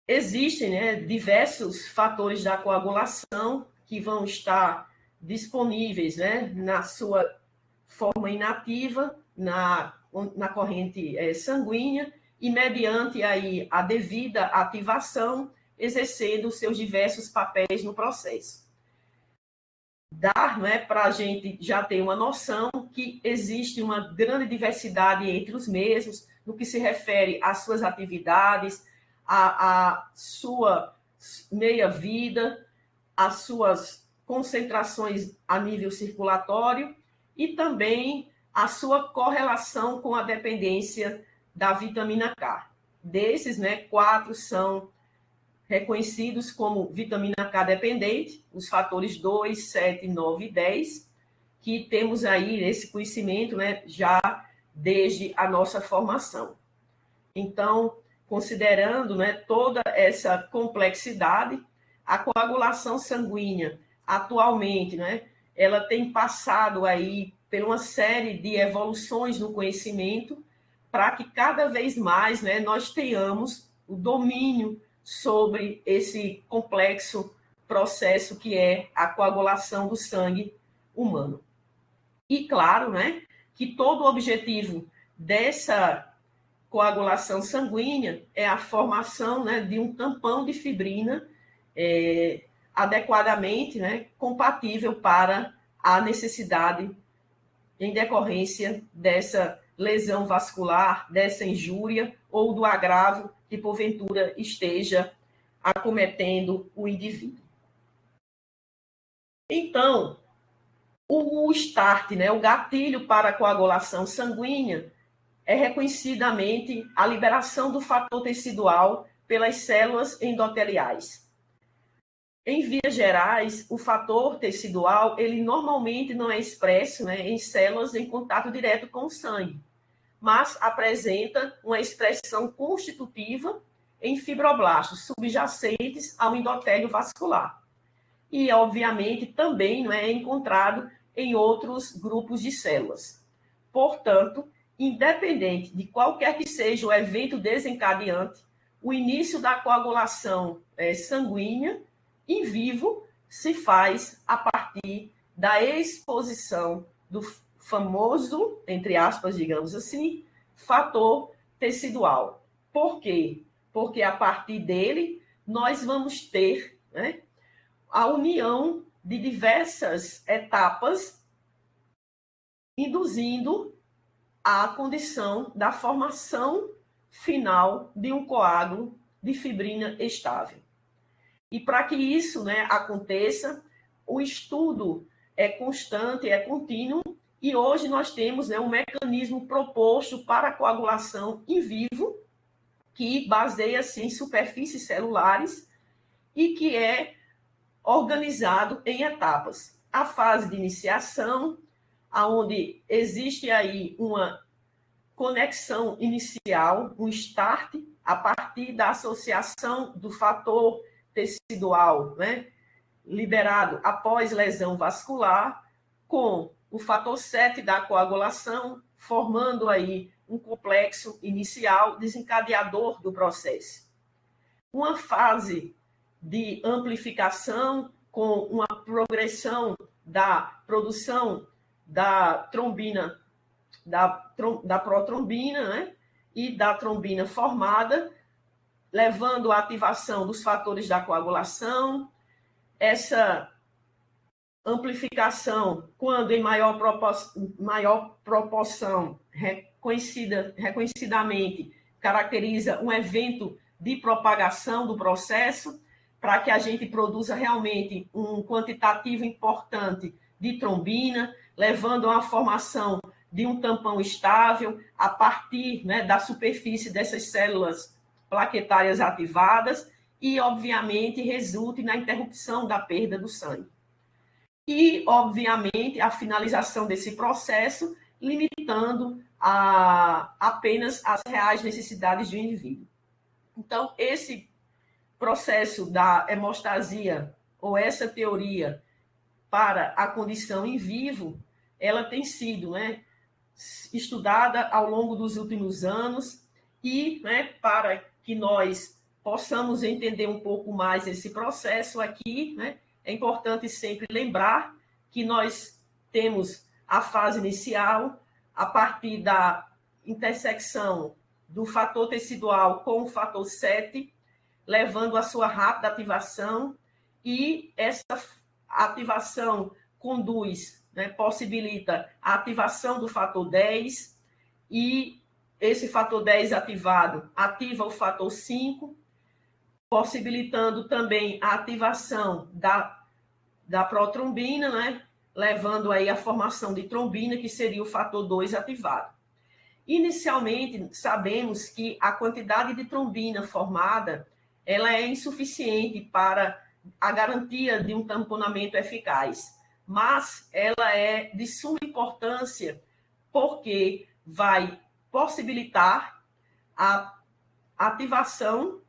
Existem, né, diversos fatores da coagulação que vão estar disponíveis, né, na sua forma inativa, na corrente sanguínea, e mediante aí a devida ativação, exercendo seus diversos papéis no processo. Dar, né, para a gente já ter uma noção que existe uma grande diversidade entre os mesmos, no que se refere às suas atividades, à sua meia-vida, às suas concentrações a nível circulatório e também a sua correlação com a dependência da vitamina K. Desses, né, 4 são reconhecidos como vitamina K dependente, os fatores 2, 7, 9 e 10, que temos aí esse conhecimento, né, já desde a nossa formação. Então, considerando, né, toda essa complexidade, a coagulação sanguínea, atualmente, né, ela tem passado aí por uma série de evoluções no conhecimento para que cada vez mais, né, nós tenhamos o domínio sobre esse complexo processo que é a coagulação do sangue humano. E claro, né, que todo o objetivo dessa coagulação sanguínea é a formação, né, de um tampão de fibrina adequadamente, né, compatível para a necessidade em decorrência dessa lesão vascular, dessa injúria ou do agravo que porventura esteja acometendo o indivíduo. Então, o start, né, o gatilho para a coagulação sanguínea é reconhecidamente a liberação do fator tecidual pelas células endoteliais. Em vias gerais, o fator tecidual, ele normalmente não é expresso, né, em células em contato direto com o sangue, mas apresenta uma expressão constitutiva em fibroblastos subjacentes ao endotélio vascular. E, obviamente, também não é encontrado em outros grupos de células. Portanto, independente de qualquer que seja o evento desencadeante, o início da coagulação sanguínea em vivo se faz a partir da exposição do famoso, entre aspas, digamos assim, fator tecidual. Por quê? Porque a partir dele nós vamos ter, né, a união de diversas etapas induzindo a condição da formação final de um coágulo de fibrina estável. E para que isso, né, aconteça, o estudo é constante, é contínuo, e hoje nós temos, né, um mecanismo proposto para a coagulação in vivo, que baseia-se em superfícies celulares e que é organizado em etapas. A fase de iniciação, onde existe aí uma conexão inicial, um start, a partir da associação do fator tecidual, né, liberado após lesão vascular, com o fator 7 da coagulação, formando aí um complexo inicial desencadeador do processo. Uma fase de amplificação com uma progressão da produção da trombina, da protrombina, né, e da trombina formada, levando à ativação dos fatores da coagulação. Essa amplificação, quando em maior proporção, reconhecidamente, caracteriza um evento de propagação do processo, para que a gente produza realmente um quantitativo importante de trombina, levando a uma formação de um tampão estável a partir, né, da superfície dessas células plaquetárias ativadas e, obviamente, resulte na interrupção da perda do sangue. E, obviamente, a finalização desse processo, limitando apenas as reais necessidades do indivíduo. Então, esse processo da hemostasia, ou essa teoria para a condição in vivo, ela tem sido, né, estudada ao longo dos últimos anos e, né, para que nós possamos entender um pouco mais esse processo aqui, né, é importante sempre lembrar que nós temos a fase inicial a partir da intersecção do fator tecidual com o fator 7, levando a sua rápida ativação, e essa ativação conduz, né, possibilita a ativação do fator 10, e esse fator 10 ativado ativa o fator 5, possibilitando também a ativação da protrombina, né, levando aí a formação de trombina, que seria o fator 2 ativado. Inicialmente, sabemos que a quantidade de trombina formada ela é insuficiente para a garantia de um tamponamento eficaz, mas ela é de suma importância porque vai possibilitar a ativação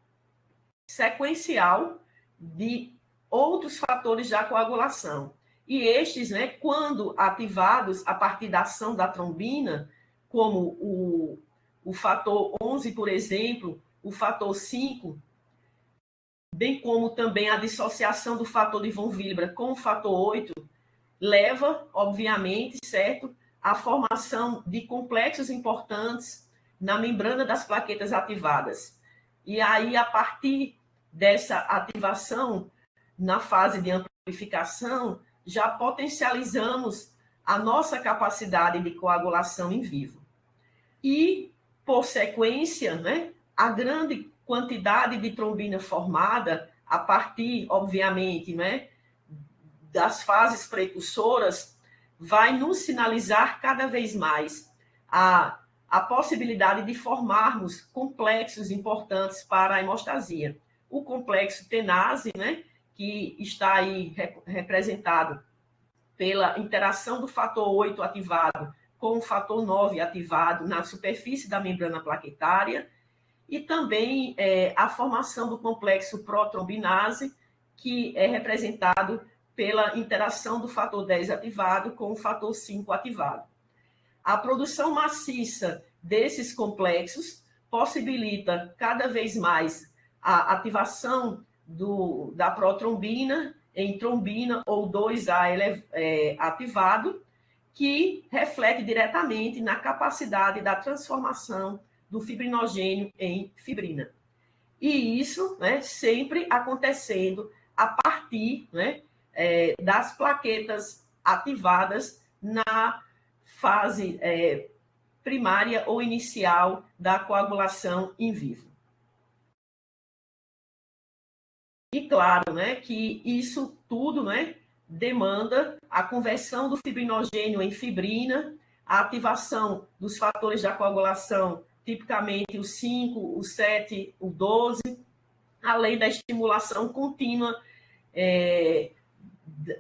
sequencial de outros fatores da coagulação. E estes, né, quando ativados a partir da ação da trombina, como o fator 11, por exemplo, o fator 5, bem como também a dissociação do fator de von Willebrand com o fator 8, leva, obviamente, certo, à formação de complexos importantes na membrana das plaquetas ativadas. E aí, a partir dessa ativação, na fase de amplificação, já potencializamos a nossa capacidade de coagulação in vivo. E, por sequência, né, a grande quantidade de trombina formada, a partir, obviamente, né, das fases precursoras, vai nos sinalizar cada vez mais a possibilidade de formarmos complexos importantes para a hemostasia. O complexo tenase, né, que está aí representado pela interação do fator 8 ativado com o fator 9 ativado na superfície da membrana plaquetária, e também a formação do complexo protrombinase, que é representado pela interação do fator 10 ativado com o fator 5 ativado. A produção maciça desses complexos possibilita cada vez mais a ativação da protrombina em trombina ou 2A ativado, que reflete diretamente na capacidade da transformação do fibrinogênio em fibrina. E isso, né, sempre acontecendo a partir, né, das plaquetas ativadas na fase primária ou inicial da coagulação in vivo. E claro, né, que isso tudo, né, demanda a conversão do fibrinogênio em fibrina, a ativação dos fatores da coagulação, tipicamente o 5, o 7, o 12, além da estimulação contínua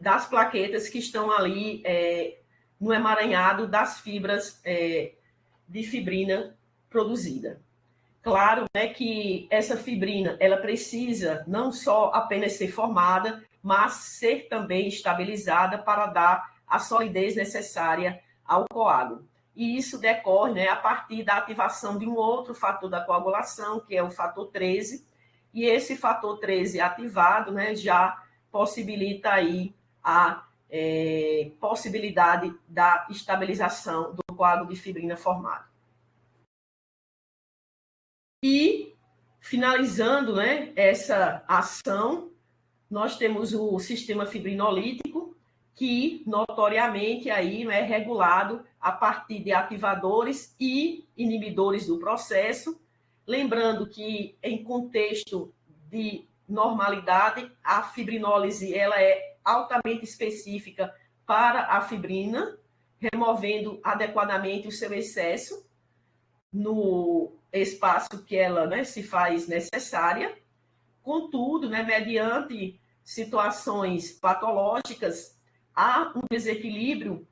das plaquetas que estão ali no emaranhado das fibras de fibrina produzida. Claro, né, que essa fibrina ela precisa não só apenas ser formada, mas ser também estabilizada para dar a solidez necessária ao coágulo. E isso decorre, né, a partir da ativação de um outro fator da coagulação, que é o fator 13, e esse fator 13 ativado, né, já possibilita aí a possibilidade da estabilização do coágulo de fibrina formado. E, finalizando, né, essa ação, nós temos o sistema fibrinolítico, que notoriamente aí é regulado a partir de ativadores e inibidores do processo. Lembrando que, em contexto de normalidade, a fibrinólise ela é altamente específica para a fibrina, removendo adequadamente o seu excesso no espaço que ela, né, se faz necessária. Contudo, né, mediante situações patológicas, há um desequilíbrio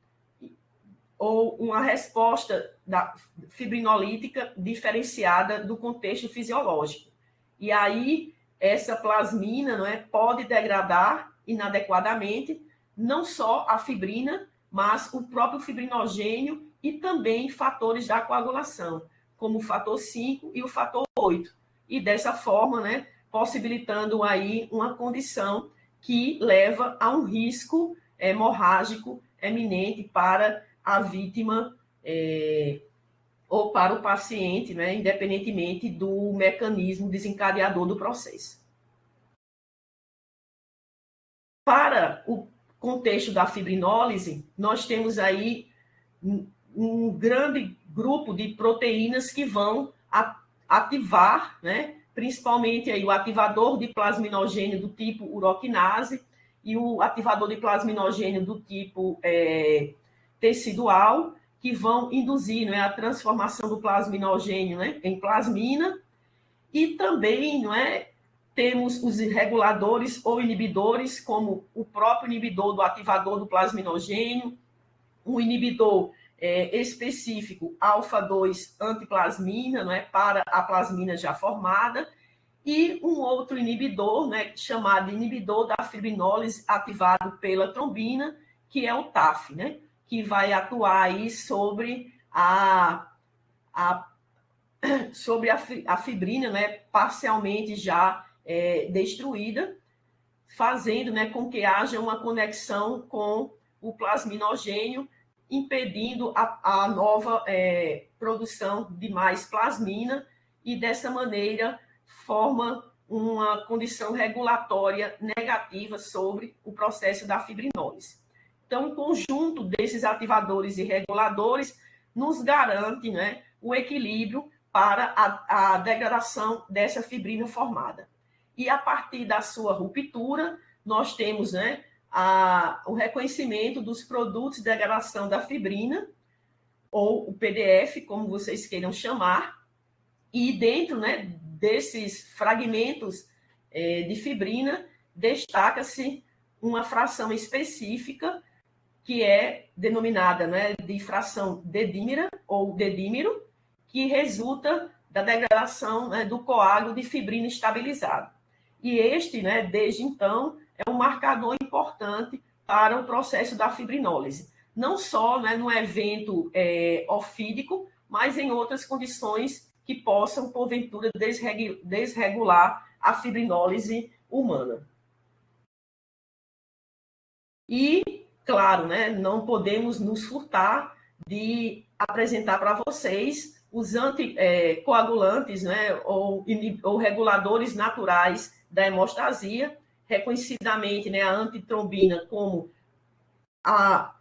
ou uma resposta fibrinolítica diferenciada do contexto fisiológico. E aí, essa plasmina, não é, pode degradar inadequadamente não só a fibrina, mas o próprio fibrinogênio e também fatores da coagulação, como o fator 5 e o fator 8. E dessa forma, né, possibilitando aí uma condição que leva a um risco hemorrágico eminente para a vítima ou para o paciente, né, independentemente do mecanismo desencadeador do processo. Para o contexto da fibrinólise, nós temos aí um grande grupo de proteínas que vão ativar, né, principalmente aí o ativador de plasminogênio do tipo uroquinase e o ativador de plasminogênio do tipo tecidual, que vão induzir, né, a transformação do plasminogênio, né, em plasmina. E também, não é, temos os reguladores ou inibidores, como o próprio inibidor do ativador do plasminogênio, um inibidor específico alfa-2 antiplasmina, não é, para a plasmina já formada, e um outro inibidor, né, chamado inibidor da fibrinólise ativado pela trombina, que é o TAF, né, que vai atuar aí sobre a fibrina, né, parcialmente já destruída, fazendo, né, com que haja uma conexão com o plasminogênio, impedindo a nova produção de mais plasmina, e dessa maneira forma uma condição regulatória negativa sobre o processo da fibrinólise. Então, o conjunto desses ativadores e reguladores nos garante, né, o equilíbrio para a degradação dessa fibrina formada. E a partir da sua ruptura, nós temos, né, o reconhecimento dos produtos de degradação da fibrina, ou o PDF, como vocês queiram chamar, e dentro, né, desses fragmentos de fibrina, destaca-se uma fração específica, que é denominada, né, de fração dedímera, ou dedímero, que resulta da degradação, né, do coágulo de fibrina estabilizado. E este, né, desde então, é um marcador importante para o processo da fibrinólise. Não só, né, no evento ofídico, mas em outras condições que possam, porventura, desregular a fibrinólise humana. E, claro, né, não podemos nos furtar de apresentar para vocês os anticoagulantes, né, ou reguladores naturais da hemostasia, reconhecidamente, né, a antitrombina como a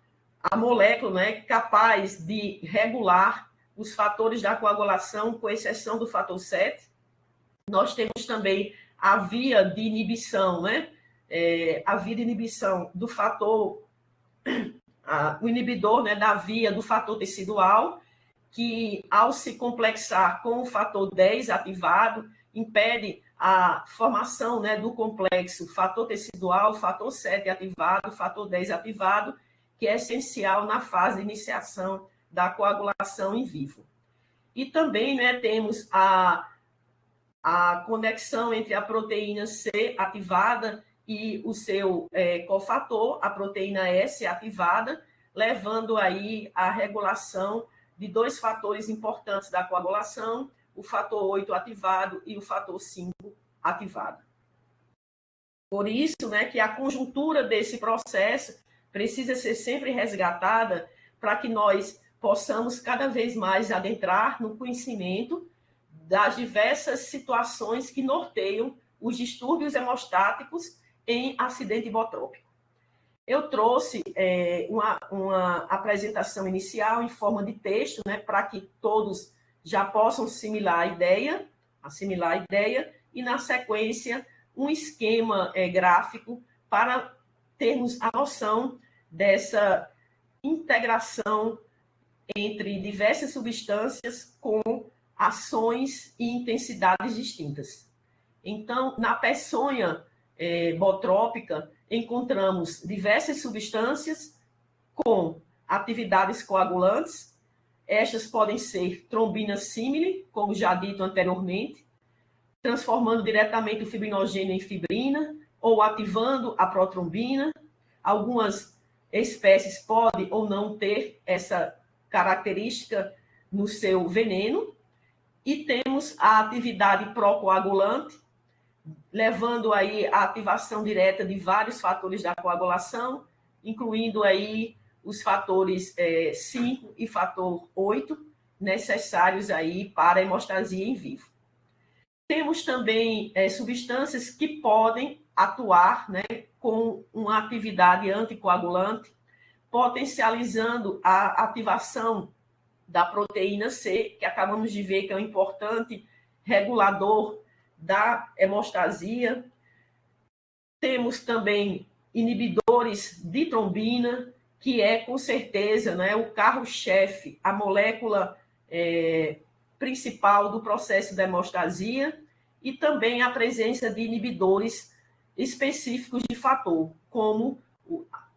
a molécula, né, capaz de regular os fatores da coagulação, com exceção do fator 7. Nós temos também a via de inibição, né? A via de inibição do fator, o inibidor, né, da via do fator tecidual, que ao se complexar com o fator 10 ativado, impede a formação, né, do complexo fator tecidual, fator 7 ativado, fator 10 ativado, que é essencial na fase de iniciação da coagulação em vivo. E também, né, temos a conexão entre a proteína C ativada e o seu cofator, a proteína S ativada, levando aí à regulação de dois fatores importantes da coagulação, o fator 8 ativado e o fator 5 ativado. Por isso, né, que a conjuntura desse processo precisa ser sempre resgatada para que nós possamos cada vez mais adentrar no conhecimento das diversas situações que norteiam os distúrbios hemostáticos em acidente hipotrópico. Eu trouxe uma apresentação inicial em forma de texto, né, para que todos já possam assimilar a ideia, e, na sequência, um esquema gráfico para termos a noção dessa integração entre diversas substâncias com ações e intensidades distintas. Então, na peçonha botrópica, encontramos diversas substâncias com atividades coagulantes. Estas podem ser trombinas símile, como já dito anteriormente, transformando diretamente o fibrinogênio em fibrina ou ativando a protrombina. Algumas espécies podem ou não ter essa característica no seu veneno. E temos a atividade procoagulante, levando aí a ativação direta de vários fatores da coagulação, incluindo aí os fatores 5 e fator 8, necessários aí para a hemostasia em vivo. Temos também substâncias que podem atuar, né, com uma atividade anticoagulante, potencializando a ativação da proteína C, que acabamos de ver que é um importante regulador da hemostasia. Temos também inibidores de trombina, que é, com certeza, né, o carro-chefe, a molécula principal do processo da hemostasia, e também a presença de inibidores específicos de fator, como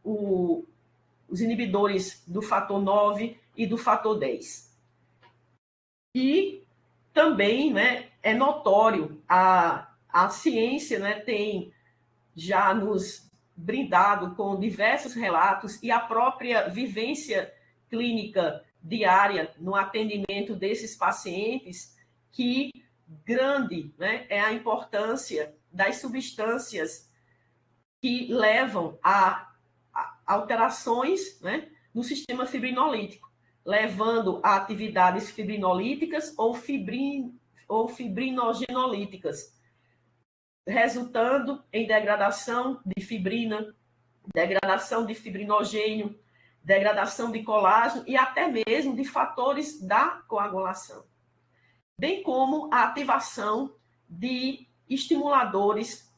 os inibidores do fator 9 e do fator 10. E também, né, é notório, a ciência, né, tem já nos brindado com diversos relatos e a própria vivência clínica diária no atendimento desses pacientes, que grande, né, é a importância das substâncias que levam a alterações, né, no sistema fibrinolítico, levando a atividades fibrinolíticas ou fibrinogenolíticas, resultando em degradação de fibrina, degradação de fibrinogênio, degradação de colágeno e até mesmo de fatores da coagulação, bem como a ativação de estimuladores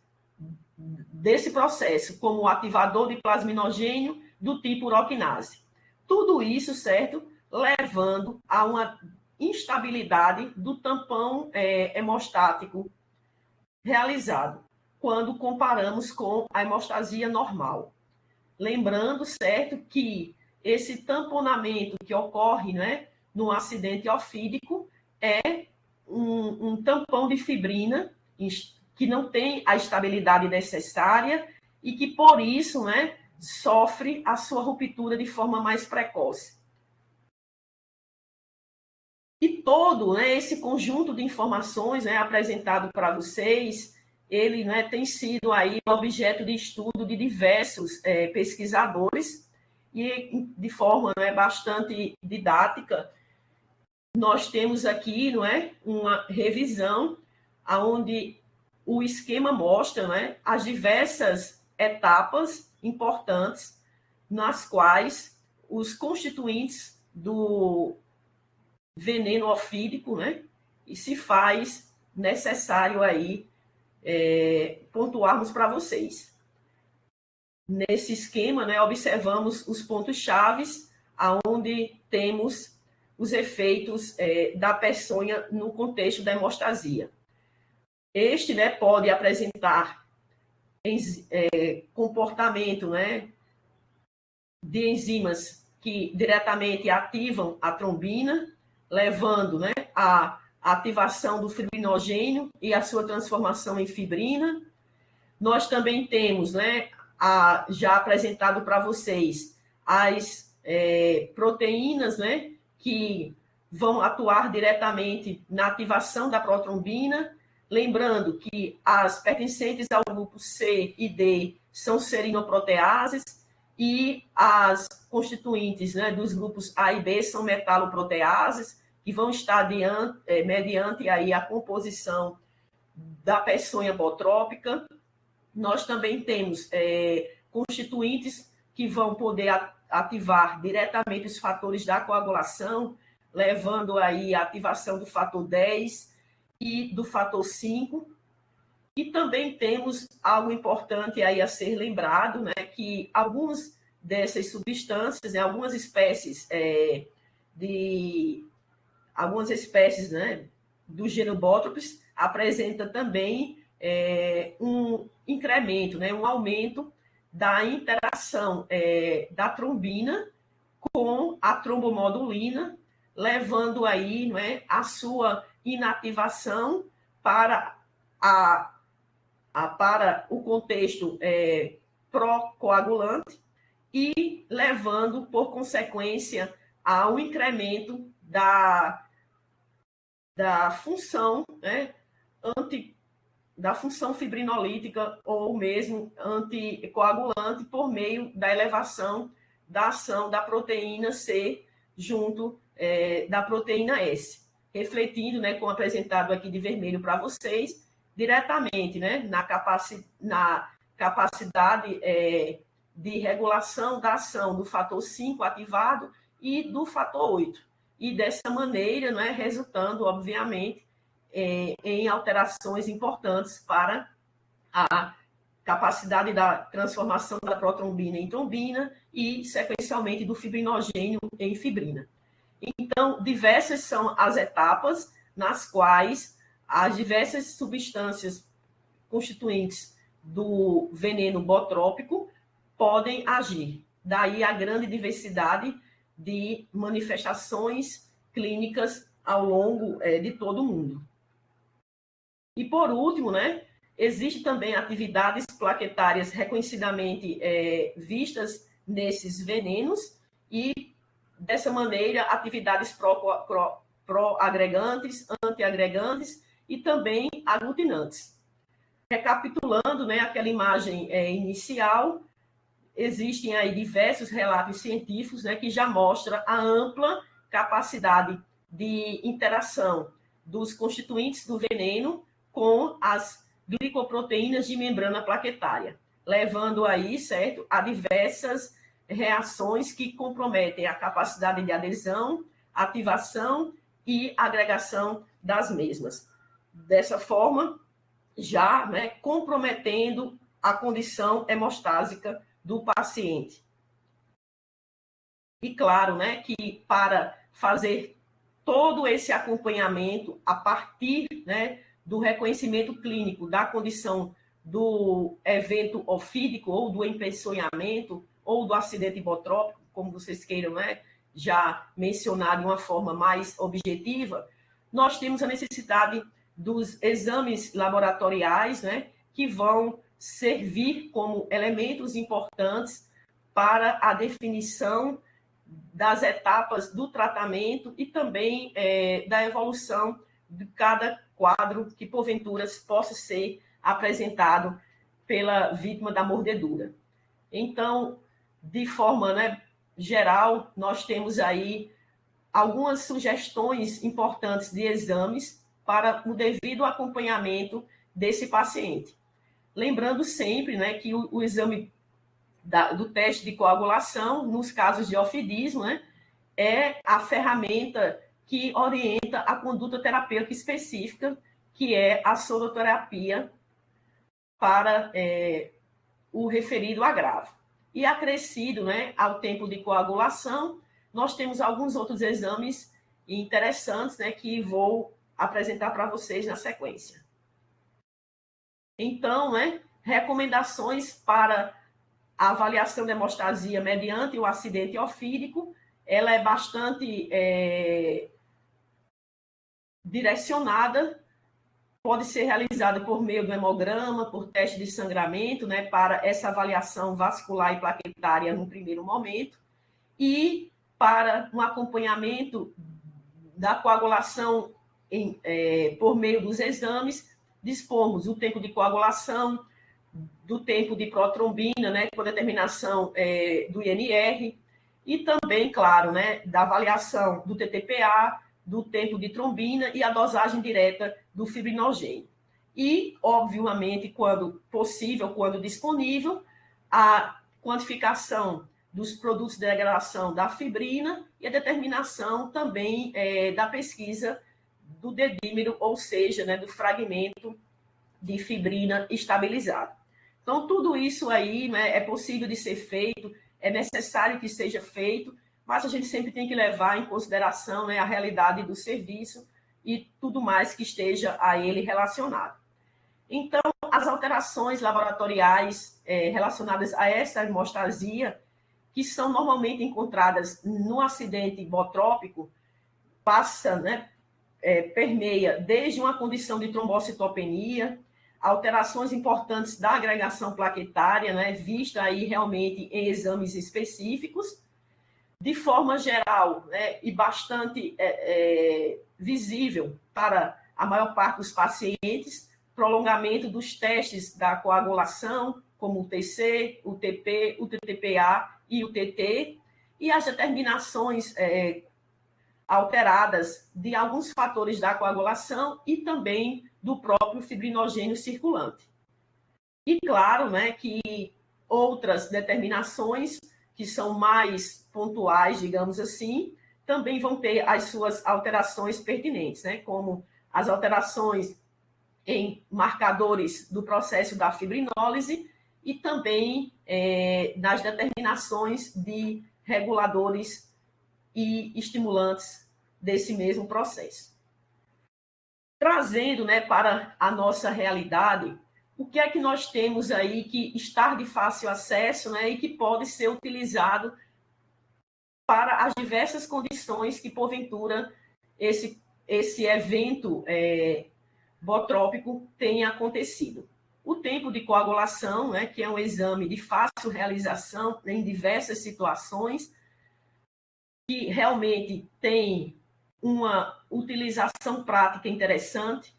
desse processo, como o ativador de plasminogênio do tipo uroquinase. Tudo isso, certo, levando a uma instabilidade do tampão hemostático realizado, quando comparamos com a hemostasia normal. Lembrando, certo, que esse tamponamento que ocorre, né, no acidente ofídico é um tampão de fibrina que não tem a estabilidade necessária e que, por isso, né, sofre a sua ruptura de forma mais precoce. E todo, né, esse conjunto de informações, né, apresentado para vocês, ele, né, tem sido aí objeto de estudo de diversos pesquisadores e de forma, né, bastante didática. Nós temos aqui, não é, uma revisão onde o esquema mostra, né, as diversas etapas importantes nas quais os constituintes do veneno ofídico, né? E se faz necessário aí pontuarmos para vocês. Nesse esquema, né, observamos os pontos chaves aonde temos os efeitos da peçonha no contexto da hemostasia. Este, né, pode apresentar comportamento, né, de enzimas que diretamente ativam a trombina, levando, né, à ativação do fibrinogênio e a sua transformação em fibrina. Nós também temos, né, já apresentado para vocês as proteínas, né, que vão atuar diretamente na ativação da protrombina. Lembrando que as pertencentes ao grupo C e D são serinoproteases e as constituintes, né, dos grupos A e B são metaloproteases, que vão estar mediante aí a composição da peçonha botrópica. Nós também temos constituintes que vão poder ativar diretamente os fatores da coagulação, levando aí a ativação do fator 10 e do fator 5. E também temos algo importante aí a ser lembrado, né, que algumas dessas substâncias, né, algumas espécies né, do gênero Botrytis apresentam também um incremento, né, um aumento da interação da trombina com a trombomodulina, levando aí, né, a sua inativação para para o contexto pró-coagulante e levando, por consequência, ao incremento da função, né, da função fibrinolítica ou mesmo anticoagulante por meio da elevação da ação da proteína C junto da proteína S, refletindo, né, como apresentado aqui de vermelho para vocês, diretamente, né, na capacidade de regulação da ação do fator 5 ativado e do fator 8. E dessa maneira, né, resultando, obviamente, em alterações importantes para a capacidade da transformação da protrombina em trombina e, sequencialmente, do fibrinogênio em fibrina. Então, diversas são as etapas nas quais as diversas substâncias constituintes do veneno botrópico podem agir. Daí a grande diversidade de manifestações clínicas ao longo de todo o mundo. E, por último, né, existe também atividades plaquetárias reconhecidamente vistas nesses venenos e, dessa maneira, atividades pró-agregantes, antiagregantes e também aglutinantes. Recapitulando, né, aquela imagem inicial, existem aí diversos relatos científicos, né, que já mostram a ampla capacidade de interação dos constituintes do veneno com as glicoproteínas de membrana plaquetária, levando aí, certo, a diversas reações que comprometem a capacidade de adesão, ativação e agregação das mesmas. Dessa forma, já, né, comprometendo a condição hemostásica do paciente. E claro, né, que para fazer todo esse acompanhamento a partir, né, do reconhecimento clínico da condição do evento ofídico ou do empeçonhamento ou do acidente botrópico, como vocês queiram, né, já mencionar de uma forma mais objetiva, nós temos a necessidade dos exames laboratoriais, né, que vão servir como elementos importantes para a definição das etapas do tratamento e também da evolução de cada quadro que, porventura, possa ser apresentado pela vítima da mordedura. Então, de forma, né, geral, nós temos aí algumas sugestões importantes de exames para o devido acompanhamento desse paciente. Lembrando sempre, né, que o exame do teste de coagulação, nos casos de ofidismo, né, é a ferramenta que orienta a conduta terapêutica específica, que é a soroterapia para o referido agravo. E acrescido, né, ao tempo de coagulação, nós temos alguns outros exames interessantes, né, que vou apresentar para vocês na sequência. Então, né, recomendações para a avaliação da hemostasia mediante o acidente ofídico, ela é bastante direcionada, pode ser realizada por meio do hemograma, por teste de sangramento, né, para essa avaliação vascular e plaquetária no primeiro momento, e para um acompanhamento da coagulação por meio dos exames, dispomos o tempo de coagulação, do tempo de protrombina, né, com determinação do INR, e também, claro, né, da avaliação do TTPA, do tempo de trombina e a dosagem direta do fibrinogênio. E, obviamente, quando possível, quando disponível, a quantificação dos produtos de degradação da fibrina e a determinação também da pesquisa do dedímero, ou seja, né, do fragmento de fibrina estabilizado. Então, tudo isso aí, né, é possível de ser feito, é necessário que seja feito, mas a gente sempre tem que levar em consideração, né, a realidade do serviço e tudo mais que esteja a ele relacionado. Então, as alterações laboratoriais relacionadas a essa hemostasia, que são normalmente encontradas no acidente botrópico, permeia desde uma condição de trombocitopenia, alterações importantes da agregação plaquetária, né, vista aí realmente em exames específicos, de forma geral, né, e bastante visível para a maior parte dos pacientes, prolongamento dos testes da coagulação, como o TC, o TP, o TTPA e o TT, e as determinações alteradas de alguns fatores da coagulação e também do próprio fibrinogênio circulante. E claro, né, que outras determinações que são mais pontuais, digamos assim, também vão ter as suas alterações pertinentes, né, como as alterações em marcadores do processo da fibrinólise e também nas determinações de reguladores e estimulantes desse mesmo processo. Trazendo, né, para a nossa realidade, o que é que nós temos aí que está de fácil acesso, né, e que pode ser utilizado para as diversas condições que, porventura, esse evento botrópico tenha acontecido. O tempo de coagulação, né, que é um exame de fácil realização em diversas situações, que realmente tem uma utilização prática interessante.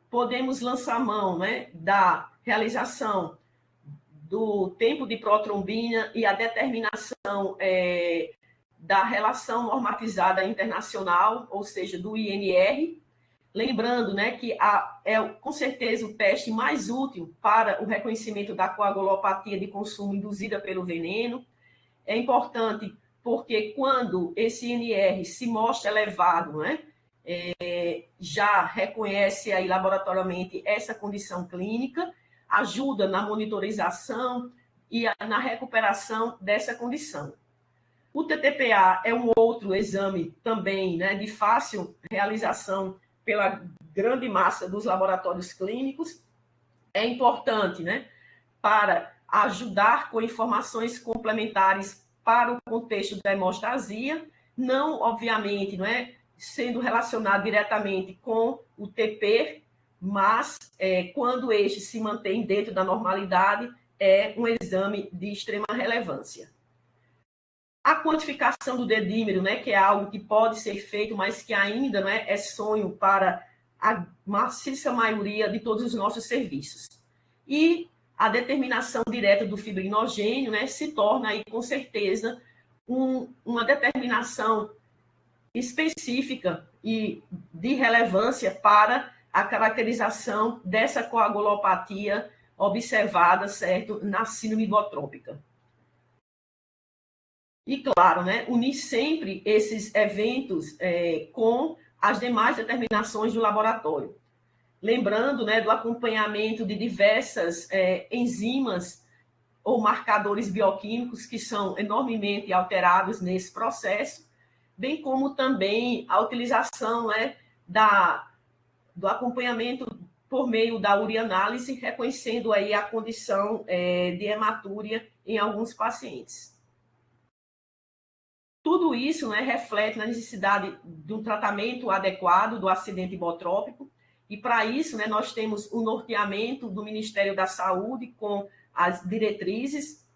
Podemos lançar mão, né, da realização do tempo de protrombina e a determinação da relação normatizada internacional, ou seja, do INR. Lembrando, né, que é com certeza o teste mais útil para o reconhecimento da coagulopatia de consumo induzida pelo veneno. É importante porque quando esse INR se mostra elevado, né, já reconhece aí laboratorialmente essa condição clínica, ajuda na monitorização e na recuperação dessa condição. O TTPA é um outro exame também, né, de fácil realização pela grande massa dos laboratórios clínicos. É importante, né, para ajudar com informações complementares para o contexto da hemostasia, não, obviamente, não é sendo relacionado diretamente com o TP, mas quando este se mantém dentro da normalidade, é um exame de extrema relevância. A quantificação do dedímero, né, que é algo que pode ser feito, mas que ainda, né, é sonho para a maciça maioria de todos os nossos serviços. E a determinação direta do fibrinogênio, né, se torna aí, com certeza, uma determinação específica e de relevância para a caracterização dessa coagulopatia observada, certo, na síndrome botrópica. E, claro, né, unir sempre esses eventos com as demais determinações do laboratório. Lembrando, né, do acompanhamento de diversas enzimas ou marcadores bioquímicos que são enormemente alterados nesse processo, bem como também a utilização, né, do acompanhamento por meio da urianálise, reconhecendo aí a condição de hematúria em alguns pacientes. Tudo isso, né, reflete na necessidade de um tratamento adequado do acidente hipotrópico, e para isso, né, nós temos o norteamento do Ministério da Saúde com as diretrizes,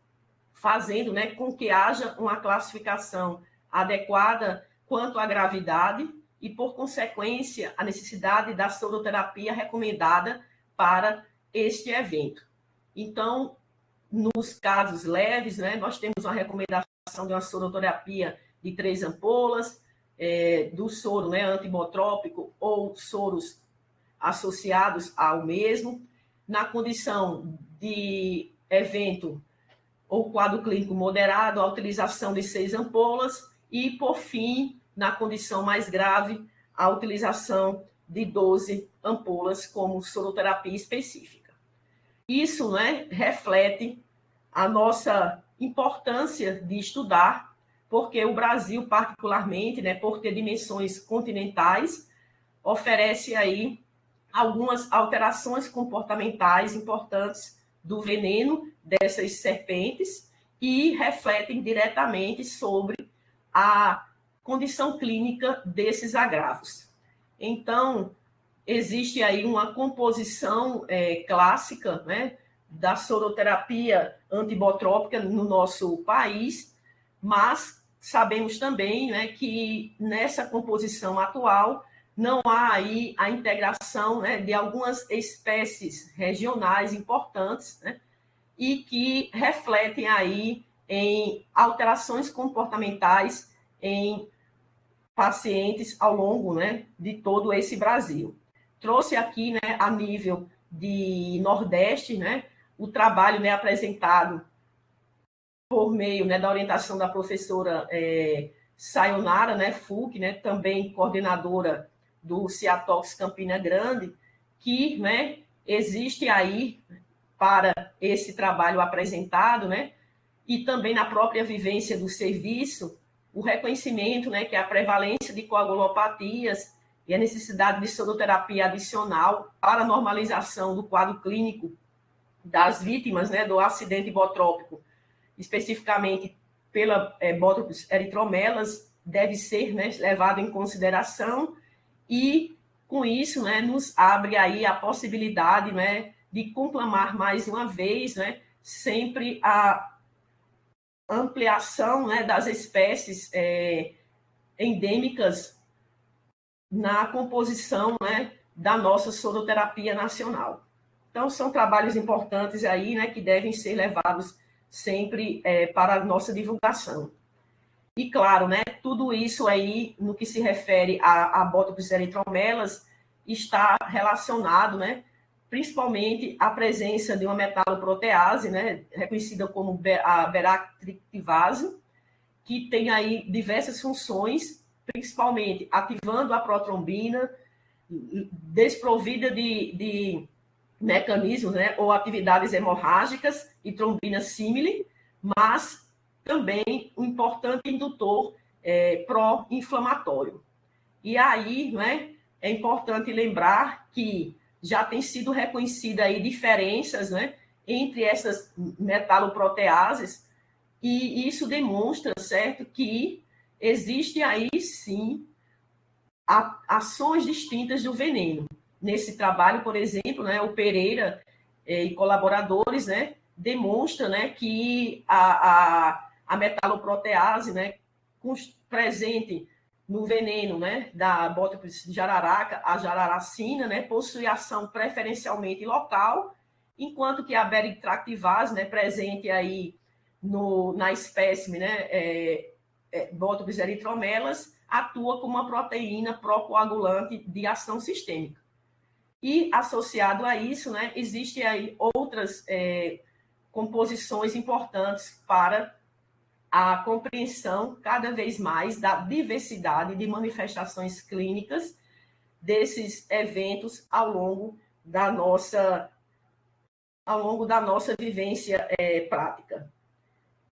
fazendo, né, com que haja uma classificação adequada quanto à gravidade e, por consequência, a necessidade da soroterapia recomendada para este evento. Então, nos casos leves, né, nós temos uma recomendação de uma soroterapia de 3 ampolas, do soro, né, antibotrópico ou soros associados ao mesmo. Na condição de evento ou quadro clínico moderado, a utilização de 6 ampolas e, por fim, na condição mais grave, a utilização de 12 ampolas como soroterapia específica. Isso, né, reflete a nossa importância de estudar, porque o Brasil, particularmente, né, por ter dimensões continentais, oferece aí algumas alterações comportamentais importantes do veneno dessas serpentes e refletem diretamente sobre a condição clínica desses agravos. Então, existe aí uma composição clássica, né, da soroterapia antibotrópica no nosso país, mas sabemos também, né, que nessa composição atual não há aí a integração, né, de algumas espécies regionais importantes, né, e que refletem aí em alterações comportamentais em pacientes ao longo, né, de todo esse Brasil. Trouxe aqui, né, a nível de Nordeste, né, o trabalho, né, apresentado por meio, né, da orientação da professora Sayonara, né, Fulk, né, também coordenadora do Ciatox Campina Grande, que, né, existe aí para esse trabalho apresentado, né, e também na própria vivência do serviço, o reconhecimento, né, que a prevalência de coagulopatias e a necessidade de soroterapia adicional para a normalização do quadro clínico das vítimas, né, do acidente hipotrópico, especificamente pela Botrytis erythromelas, deve ser, né, levado em consideração, e com isso, né, nos abre aí a possibilidade, né, de conclamar mais uma vez, né, sempre a ampliação, né, das espécies endêmicas na composição, né, da nossa soroterapia nacional. Então, são trabalhos importantes aí, né, que devem ser levados sempre para a nossa divulgação. E, claro, né, tudo isso aí, no que se refere a Botrytis erythromelas, está relacionado, né, principalmente à presença de uma metaloprotease, né, reconhecida como a beractrictivase, que tem aí diversas funções, principalmente ativando a protrombina, desprovida de mecanismos, né, ou atividades hemorrágicas e trombina símile, mas também um importante indutor pró-inflamatório. E aí, né, é importante lembrar que já tem sido reconhecida aí diferenças, né, entre essas metaloproteases, e isso demonstra, certo, que existe aí sim ações distintas do veneno. Nesse trabalho, por exemplo, né, o Pereira e colaboradores, né, demonstra, né, que a metaloprotease, né, presente no veneno, né, da Botrytis jararaca, a jararacina, né, possui ação preferencialmente local, enquanto que a berictractivase, né, presente aí na espécime, né, Botrytis erythromelas, atua como uma proteína procoagulante de ação sistêmica. E associado a isso, né, existem aí outras composições importantes para a compreensão cada vez mais da diversidade de manifestações clínicas desses eventos ao longo da nossa vivência prática.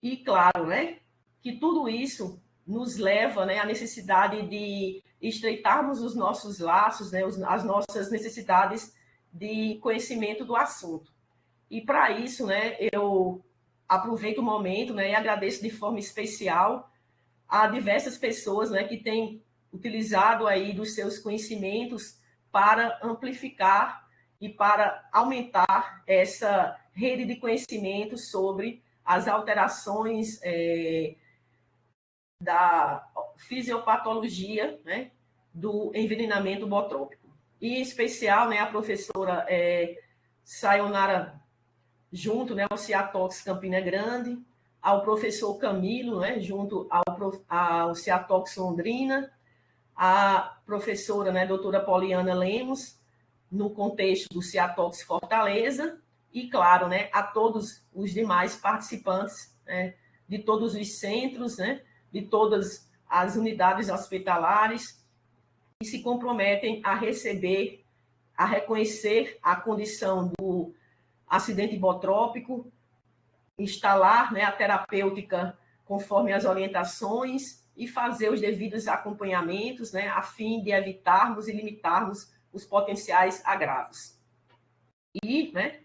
E, claro, né, que tudo isso nos leva, né, à necessidade de estreitarmos os nossos laços, né, as nossas necessidades de conhecimento do assunto. E, para isso, né, eu aproveito o momento, né, e agradeço de forma especial a diversas pessoas, né, que têm utilizado aí dos seus conhecimentos para amplificar e para aumentar essa rede de conhecimento sobre as alterações da fisiopatologia, né, do envenenamento botrópico. E, em especial, né, a professora Sayonara junto, né, ao Ciatox Campina Grande, ao professor Camilo, né, junto ao Ciatox Londrina, a professora, né, doutora Poliana Lemos, no contexto do Ciatox Fortaleza, e, claro, né, a todos os demais participantes, né, de todos os centros, né, de todas as unidades hospitalares, que se comprometem a receber, a reconhecer a condição do acidente botrópico, instalar, né, a terapêutica conforme as orientações e fazer os devidos acompanhamentos, né, a fim de evitarmos e limitarmos os potenciais agravos. E, né,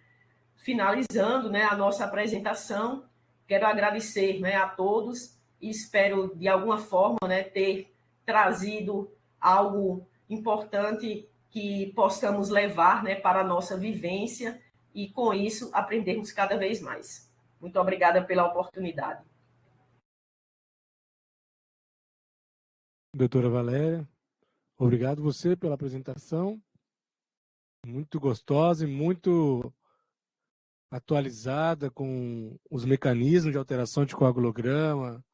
finalizando, né, a nossa apresentação, quero agradecer, né, a todos e espero, de alguma forma, né, ter trazido algo importante que possamos levar, né, para a nossa vivência e, com isso, aprendermos cada vez mais. Muito obrigada pela oportunidade. Doutora Valéria, obrigado você pela apresentação, muito gostosa e muito atualizada com os mecanismos de alteração de coagulograma,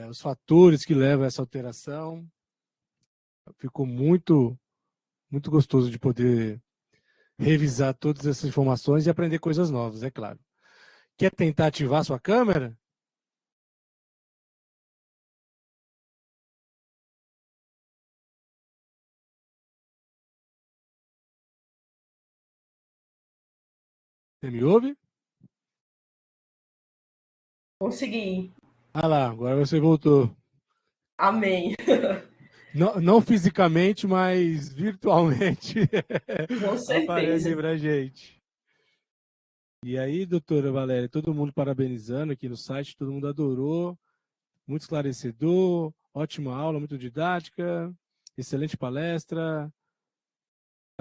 os fatores que levam a essa alteração. Ficou muito, muito gostoso de poder revisar todas essas informações e aprender coisas novas, é claro. Quer tentar ativar sua câmera? Você me ouve? Consegui. Ah lá, agora você voltou. Amém. Não fisicamente, mas virtualmente Com aparece certeza. pra gente. E aí, doutora Valéria, todo mundo parabenizando aqui no site, todo mundo adorou, muito esclarecedor, ótima aula, muito didática, excelente palestra,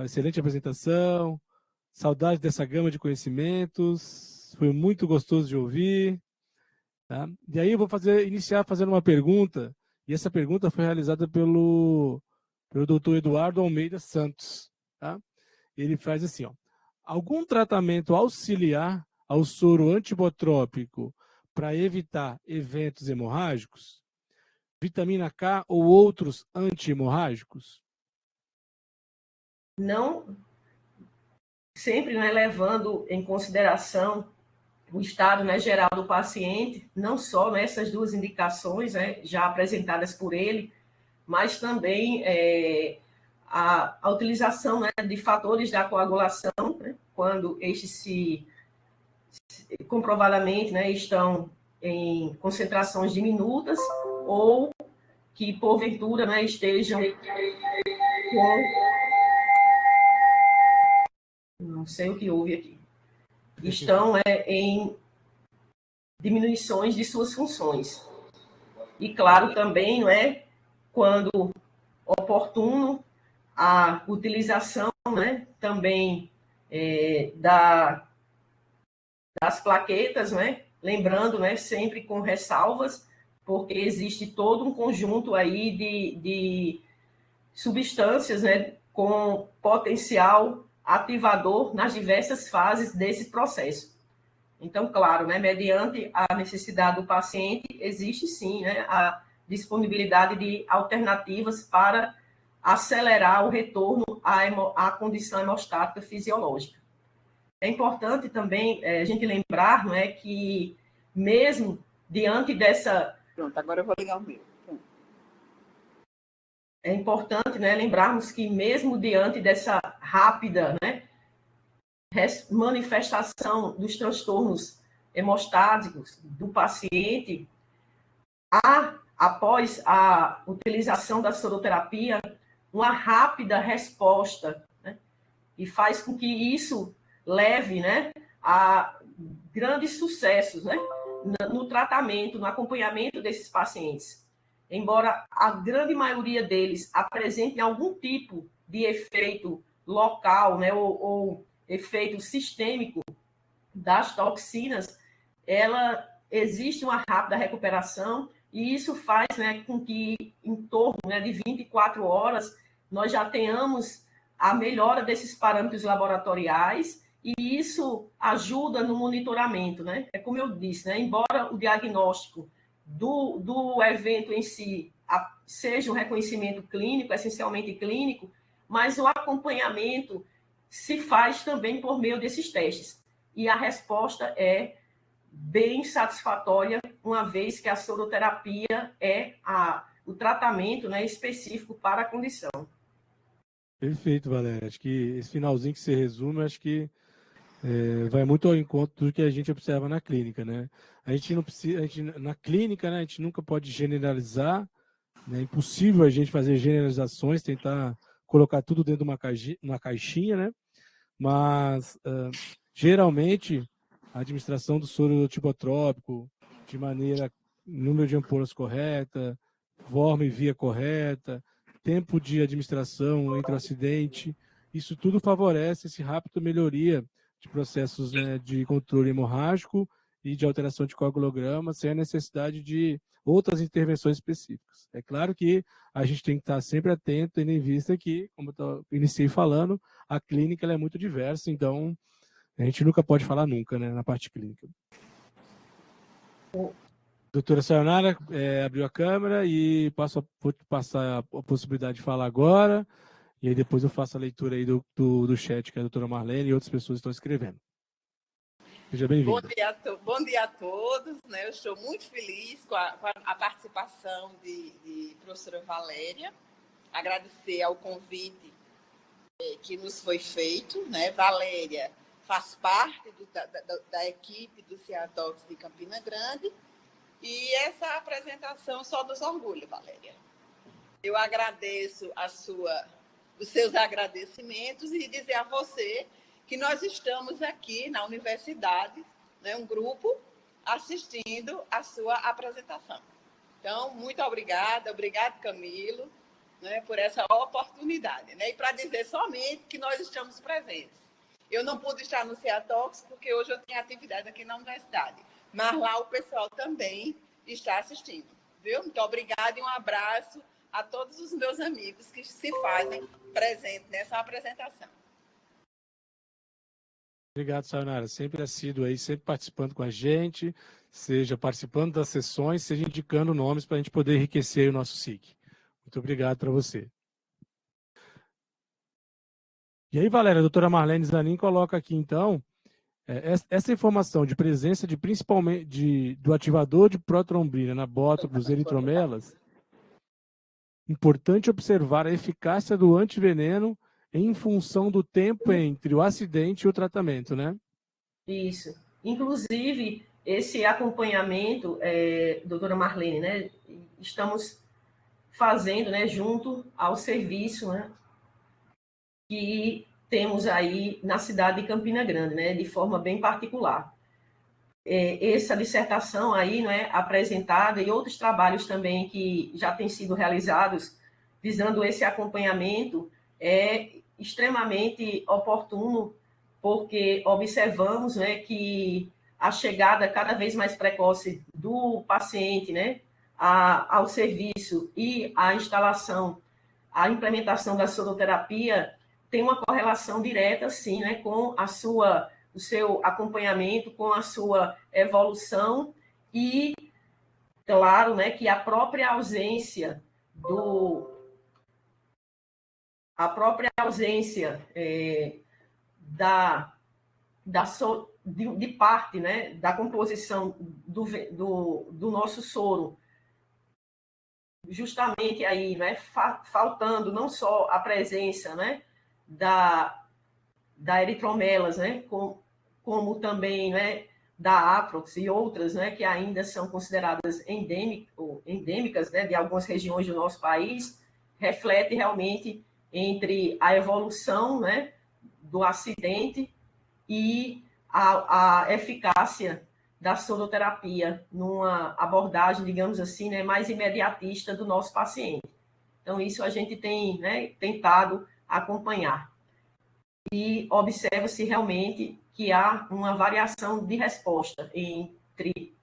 excelente apresentação, saudade dessa gama de conhecimentos, foi muito gostoso de ouvir. Tá? E aí eu vou iniciar fazendo uma pergunta, e essa pergunta foi realizada pelo doutor Eduardo Almeida Santos. Tá? Ele faz assim, ó, algum tratamento auxiliar ao soro antibotrópico para evitar eventos hemorrágicos? Vitamina K ou outros anti-hemorrágicos? Não, sempre, né, levando em consideração o estado, né, geral do paciente, não só nessas duas indicações, né, já apresentadas por ele, mas também a utilização, né, de fatores da coagulação, né, quando estes comprovadamente, né, estão em concentrações diminutas ou que, porventura, né, estejam com... Não sei o que houve aqui. Estão em diminuições de suas funções. E, claro, também, não é, quando oportuno, a utilização, né, também das plaquetas, né, lembrando, né, sempre com ressalvas, porque existe todo um conjunto aí de substâncias, né, com potencial ativador nas diversas fases desse processo. Então, claro, né, mediante a necessidade do paciente, existe sim, né, a disponibilidade de alternativas para acelerar o retorno à condição hemostática fisiológica. É importante também a gente lembrar, não é, que mesmo diante dessa... Pronto, agora eu vou ligar o meu. Pronto. É importante, né, lembrarmos que mesmo diante dessa rápida, né, manifestação dos transtornos hemostáticos do paciente, após a utilização da soroterapia, uma rápida resposta, né, e faz com que isso leve, né, a grandes sucessos, né, no tratamento, no acompanhamento desses pacientes. Embora a grande maioria deles apresentem algum tipo de efeito local, né, ou efeito sistêmico das toxinas, existe uma rápida recuperação e isso faz, né, com que em torno, né, de 24 horas nós já tenhamos a melhora desses parâmetros laboratoriais e isso ajuda no monitoramento, né? É como eu disse, né? Embora o diagnóstico do evento em si seja um reconhecimento clínico, essencialmente clínico, mas o acompanhamento se faz também por meio desses testes. E a resposta é bem satisfatória, uma vez que a soroterapia é o tratamento, né, específico para a condição. Perfeito, Valéria. Acho que esse finalzinho que você resume, acho que vai muito ao encontro do que a gente observa na clínica, né? A gente não precisa, na clínica, né, a gente nunca pode generalizar, né? É impossível a gente fazer generalizações, tentar colocar tudo dentro de uma caixinha, né? Mas geralmente a administração do soro tibotrópico de maneira, número de ampolas correta, forma e via correta, tempo de administração entre o acidente, isso tudo favorece esse rápido melhoria de processos, né, de controle hemorrágico e de alteração de coagulograma, sem a necessidade de outras intervenções específicas. É claro que a gente tem que estar sempre atento, tendo em vista que, como eu iniciei falando, a clínica ela é muito diversa, então a gente nunca pode falar nunca, né, na parte clínica. Doutora Sayonara, abriu a câmera e vou passar a possibilidade de falar agora, e aí depois eu faço a leitura aí do chat que a doutora Marlene e outras pessoas estão escrevendo. Seja bem-vindo. Bom dia a todos, né? Eu estou muito feliz com a participação de professora Valéria, agradecer ao convite que nos foi feito, né? Valéria faz parte da equipe do CEATOX de Campina Grande e essa apresentação só nos orgulha, Valéria. Eu agradeço os seus agradecimentos e dizer a você que nós estamos aqui na universidade, né, um grupo, assistindo a sua apresentação. Então, muito obrigada, obrigado, Camilo, né, por essa oportunidade. Né, e para dizer somente que nós estamos presentes. Eu não pude estar no CEATOX porque hoje eu tenho atividade aqui na universidade, mas lá o pessoal também está assistindo. Viu? Muito obrigada e um abraço a todos os meus amigos que se fazem presentes nessa apresentação. Obrigado, Sayonara. Sempre assíduo aí, sempre participando com a gente, seja participando das sessões, seja indicando nomes para a gente poder enriquecer o nosso SIC. Muito obrigado para você. E aí, Valéria, a doutora Marlene Zanin coloca aqui, então, essa informação de presença principalmente do ativador de protrombina na bota dos eritromelas, importante observar a eficácia do antiveneno em função do tempo entre o acidente e o tratamento, né? Isso. Inclusive, esse acompanhamento, doutora Marlene, né, estamos fazendo, né, junto ao serviço, né, que temos aí na cidade de Campina Grande, né, de forma bem particular. Essa dissertação aí, né, apresentada e outros trabalhos também que já têm sido realizados visando esse acompanhamento é extremamente oportuno, porque observamos, né, que a chegada cada vez mais precoce do paciente, né, ao serviço e a instalação, a implementação da soroterapia tem uma correlação direta, sim, né, com o seu acompanhamento, com a sua evolução e, claro, né, que a própria ausência de parte, né, da composição do nosso soro, justamente aí, né, faltando não só a presença, né, da eritromelas, né, como também, né, da Atrox e outras, né, que ainda são consideradas endêmicas, né, de algumas regiões do nosso país, reflete realmente entre a evolução, né, do acidente e a eficácia da soroterapia numa abordagem, digamos assim, né, mais imediatista do nosso paciente. Então, isso a gente tem, né, tentado acompanhar. E observa-se realmente que há uma variação de resposta entre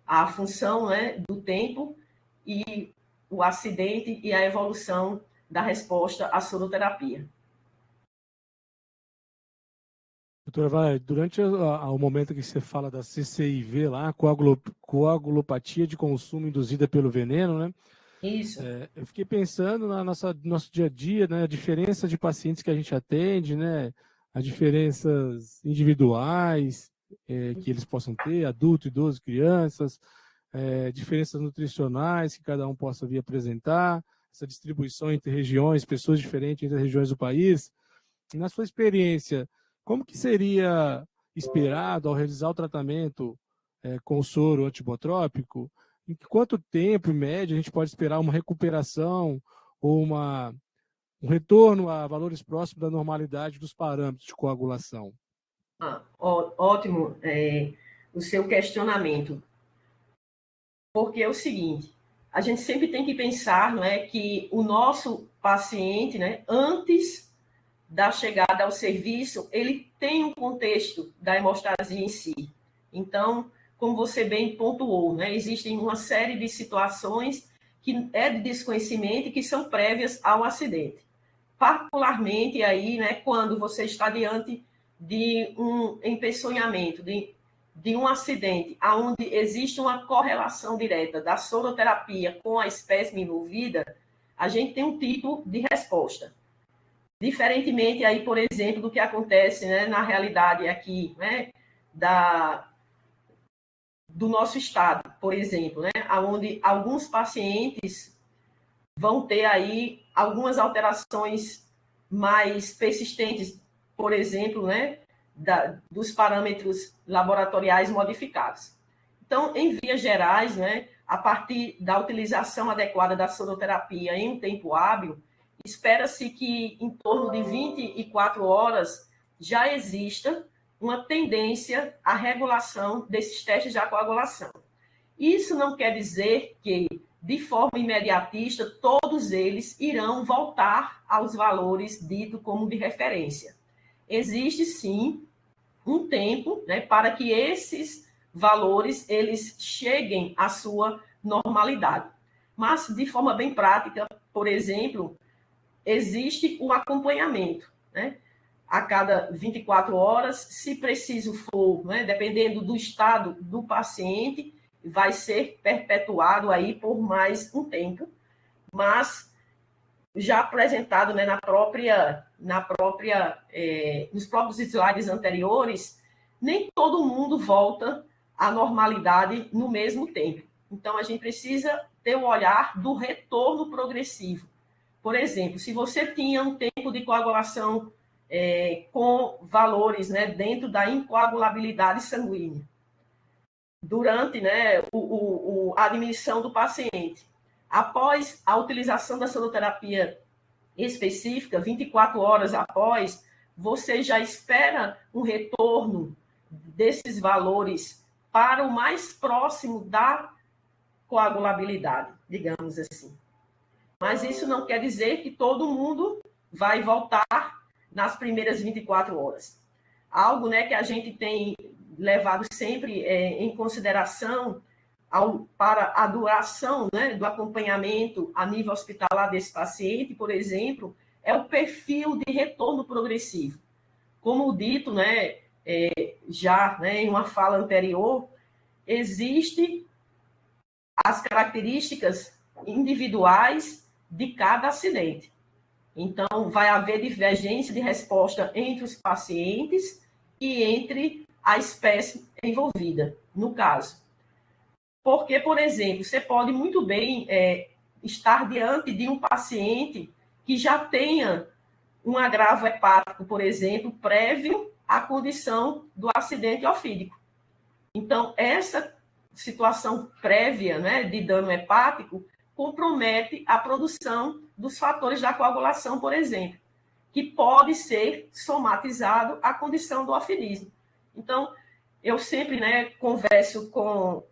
a função, né, do tempo e o acidente e a evolução da resposta à soroterapia. Doutora Valéria, durante o momento que você fala da CCIV lá, coagulopatia de consumo induzida pelo veneno, né? Isso. Eu fiquei pensando no nosso dia a dia, né? A diferença de pacientes que a gente atende, né? As diferenças individuais que eles possam ter, adulto, idoso, crianças, diferenças nutricionais que cada um possa vir apresentar, essa distribuição entre regiões, pessoas diferentes entre as regiões do país. Na sua experiência, como que seria esperado ao realizar o tratamento com soro antibotrópico? Em quanto tempo, em média, a gente pode esperar uma recuperação ou um retorno a valores próximos da normalidade dos parâmetros de coagulação? Ótimo o seu questionamento. Porque é o seguinte, a gente sempre tem que pensar, não é, que o nosso paciente, né, antes da chegada ao serviço, ele tem um contexto da hemostasia em si. Então, como você bem pontuou, né, existem uma série de situações que é de desconhecimento e que são prévias ao acidente. Particularmente aí, né, quando você está diante de um empeçonhamento, de um acidente, onde existe uma correlação direta da soroterapia com a espécime envolvida, a gente tem um tipo de resposta. Diferentemente aí, por exemplo, do que acontece, né, na realidade aqui, né, do nosso estado, por exemplo, né, onde alguns pacientes vão ter aí algumas alterações mais persistentes, por exemplo, né, dos parâmetros laboratoriais modificados. Então, em vias gerais, né, a partir da utilização adequada da soroterapia em um tempo hábil, espera-se que em torno de 24 horas já exista uma tendência à regulação desses testes de coagulação. Isso não quer dizer que, de forma imediatista, todos eles irão voltar aos valores ditos como de referência. Existe, sim, um tempo, né, para que esses valores eles cheguem à sua normalidade. Mas, de forma bem prática, por exemplo, existe o acompanhamento, né? A cada 24 horas, se preciso for, né, dependendo do estado do paciente, vai ser perpetuado aí por mais um tempo, mas já apresentado, né, nos próprios slides anteriores, nem todo mundo volta à normalidade no mesmo tempo. Então, a gente precisa ter um olhar do retorno progressivo. Por exemplo, se você tinha um tempo de coagulação com valores, né, dentro da incoagulabilidade sanguínea, durante, né, a admissão do paciente, após a utilização da soroterapia específica, 24 horas após, você já espera um retorno desses valores para o mais próximo da coagulabilidade, digamos assim. Mas isso não quer dizer que todo mundo vai voltar nas primeiras 24 horas. Algo, né, que a gente tem levado sempre em consideração para a duração, né, do acompanhamento a nível hospitalar desse paciente, por exemplo, é o perfil de retorno progressivo. Como dito, né, já, né, em uma fala anterior, existem as características individuais de cada acidente. Então, vai haver divergência de resposta entre os pacientes e entre a espécie envolvida, no caso. Porque, por exemplo, você pode muito bem estar diante de um paciente que já tenha um agravo hepático, por exemplo, prévio à condição do acidente ofídico. Então, essa situação prévia, né, de dano hepático compromete a produção dos fatores da coagulação, por exemplo, que pode ser somatizado à condição do ofidismo. Então, eu sempre, né, converso com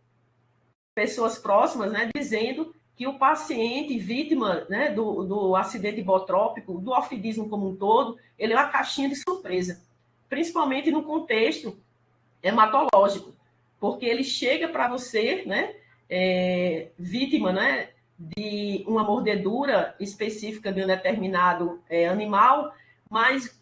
pessoas próximas, né, dizendo que o paciente vítima, né, do acidente hipotrópico, do ofidismo como um todo, ele é uma caixinha de surpresa, principalmente no contexto hematológico, porque ele chega para você, né, vítima, né, de uma mordedura específica de um determinado animal, mas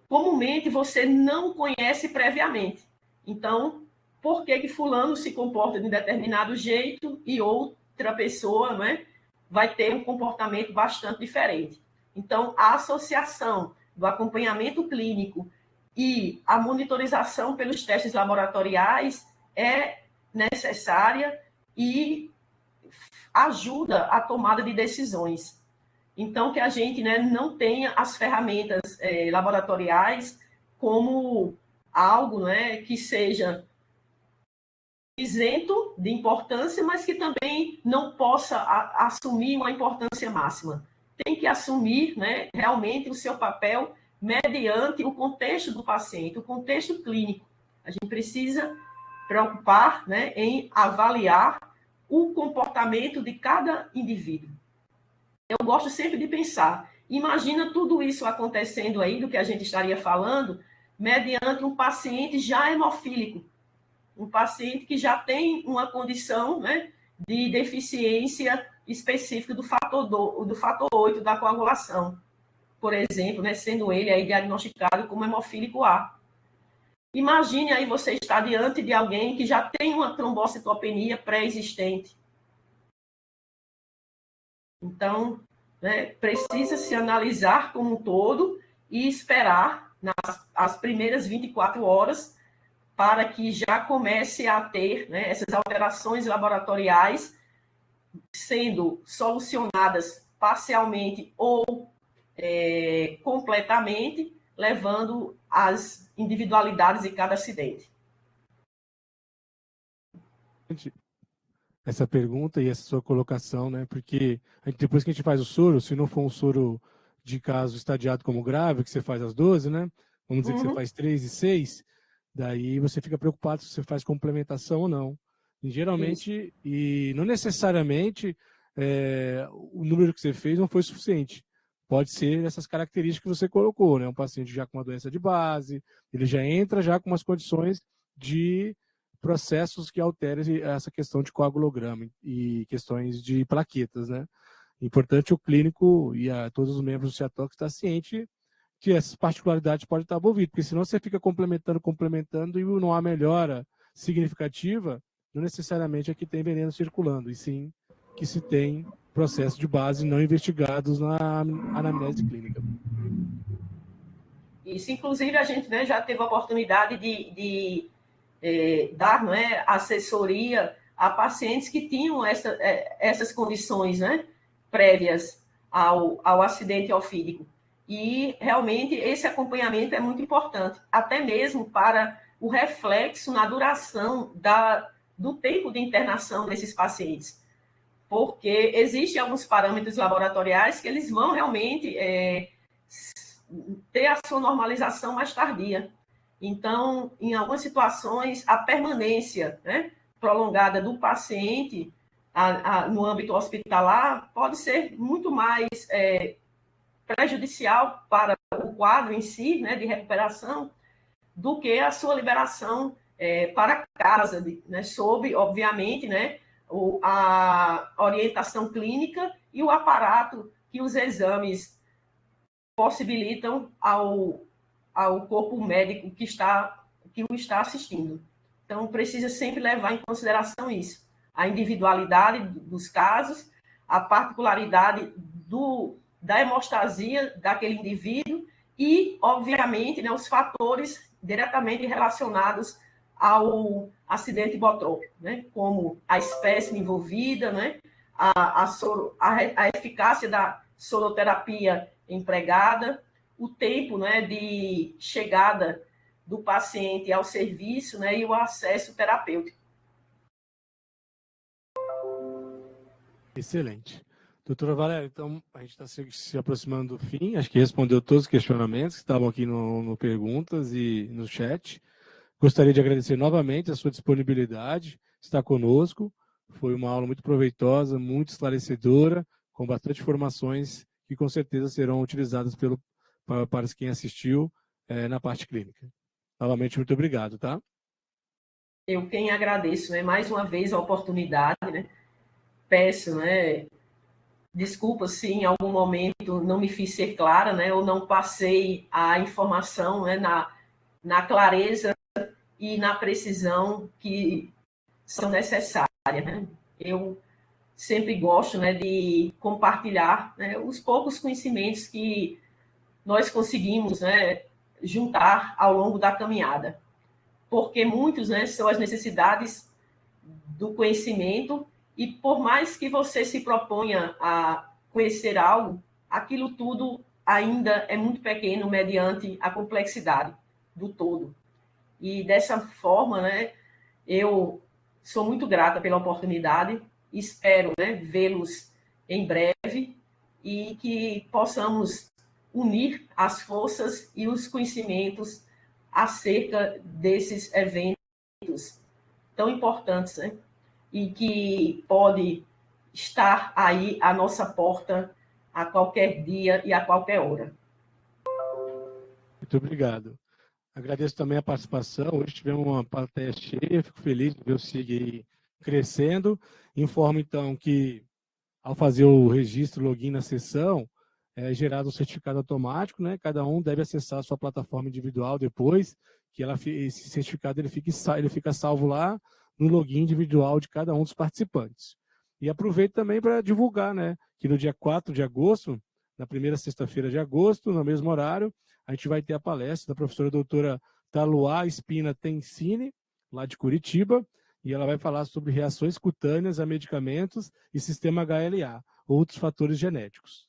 comumente você não conhece previamente. Então, por que fulano se comporta de um determinado jeito e outra pessoa, né, vai ter um comportamento bastante diferente? Então, a associação do acompanhamento clínico e a monitorização pelos testes laboratoriais é necessária e ajuda a tomada de decisões. Então, que a gente, né, não tenha as ferramentas laboratoriais como algo, né, que seja isento de importância, mas que também não possa assumir uma importância máxima. Tem que assumir, né, realmente o seu papel mediante o contexto do paciente, o contexto clínico. A gente precisa preocupar, né, em avaliar o comportamento de cada indivíduo. Eu gosto sempre de pensar, imagina tudo isso acontecendo aí, do que a gente estaria falando, mediante um paciente já hemofílico, um paciente que já tem uma condição, né, de deficiência específica do fator 8 da coagulação, por exemplo, né, sendo ele aí diagnosticado como hemofílico A. Imagine aí você estar diante de alguém que já tem uma trombocitopenia pré-existente. Então, né, precisa se analisar como um todo e esperar as primeiras 24 horas para que já comece a ter, né, essas alterações laboratoriais sendo solucionadas parcialmente ou completamente, levando às individualidades de cada acidente. Essa pergunta e essa sua colocação, né? Porque depois que a gente faz o soro, se não for um soro de caso estadiado como grave, que você faz às 12, né? Vamos dizer que você faz 3 e 6, daí você fica preocupado se você faz complementação ou não. E, geralmente, e não necessariamente, o número que você fez não foi suficiente. Pode ser essas características que você colocou, né? Um paciente já com uma doença de base, ele já entra já com umas condições de processos que alterem essa questão de coagulograma e questões de plaquetas, né? Importante o clínico e todos os membros do CIATOC estar ciente que essas particularidades podem estar envolvidas, porque senão você fica complementando e não há melhora significativa, não necessariamente é que tem veneno circulando, e sim que se tem processos de base não investigados na anamnese clínica. Isso, inclusive, a gente, né, já teve a oportunidade de dar, não é, assessoria a pacientes que tinham essas condições, né, prévias ao acidente ofídico. E, realmente, esse acompanhamento é muito importante, até mesmo para o reflexo na duração do tempo de internação desses pacientes. Porque existem alguns parâmetros laboratoriais que eles vão realmente ter a sua normalização mais tardia. Então, em algumas situações, a permanência, né, prolongada do paciente no âmbito hospitalar pode ser muito mais prejudicial para o quadro em si, né, de recuperação, do que a sua liberação para casa, né, sob, obviamente, né, a orientação clínica e o aparato que os exames possibilitam ao corpo médico que o está assistindo. Então, precisa sempre levar em consideração isso, a individualidade dos casos, a particularidade da hemostasia daquele indivíduo e, obviamente, né, os fatores diretamente relacionados ao acidente botrópico, né, como a espécie envolvida, né, a eficácia da soroterapia empregada, o tempo, né, de chegada do paciente ao serviço, né, e o acesso terapêutico. Excelente. Doutora Valéria, então a gente está se aproximando do fim, acho que respondeu todos os questionamentos que estavam aqui no Perguntas e no chat. Gostaria de agradecer novamente a sua disponibilidade, estar conosco. Foi uma aula muito proveitosa, muito esclarecedora, com bastante informações que com certeza serão utilizadas para quem assistiu na parte clínica. Novamente, muito obrigado, tá? Eu quem agradeço, né, mais uma vez a oportunidade, né? Peço, né, desculpa se em algum momento não me fiz ser clara, né, ou não passei a informação, né, na clareza e na precisão que são necessárias, né? Eu sempre gosto, né, de compartilhar, né, os poucos conhecimentos que nós conseguimos, né, juntar ao longo da caminhada, porque muitos, né, são as necessidades do conhecimento e por mais que você se proponha a conhecer algo, aquilo tudo ainda é muito pequeno mediante a complexidade do todo. E dessa forma, né, eu sou muito grata pela oportunidade, espero, né, vê-los em breve e que possamos unir as forças e os conhecimentos acerca desses eventos tão importantes, né, e que pode estar aí à nossa porta a qualquer dia e a qualquer hora. Muito obrigado. Agradeço também a participação. Hoje tivemos uma plateia cheia, fico feliz de ver o SIG aí crescendo. Informo, então, que ao fazer o registro, login na sessão, é gerado um certificado automático, né? Cada um deve acessar a sua plataforma individual depois, que esse certificado ele fica salvo lá no login individual de cada um dos participantes. E aproveito também para divulgar, né, que no dia 4 de agosto, na primeira sexta-feira de agosto, no mesmo horário, a gente vai ter a palestra da professora doutora Taluá Espina Tencini, lá de Curitiba, e ela vai falar sobre reações cutâneas a medicamentos e sistema HLA, outros fatores genéticos.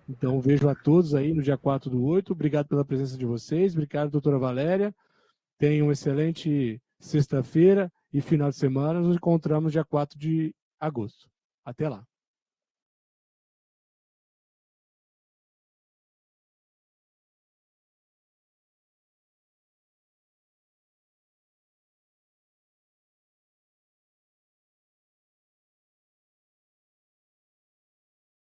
Então, vejo a todos aí no dia 4/8. Obrigado pela presença de vocês. Obrigado, doutora Valéria. Tenham uma excelente sexta-feira e final de semana. Nos encontramos dia 4 de agosto. Até lá.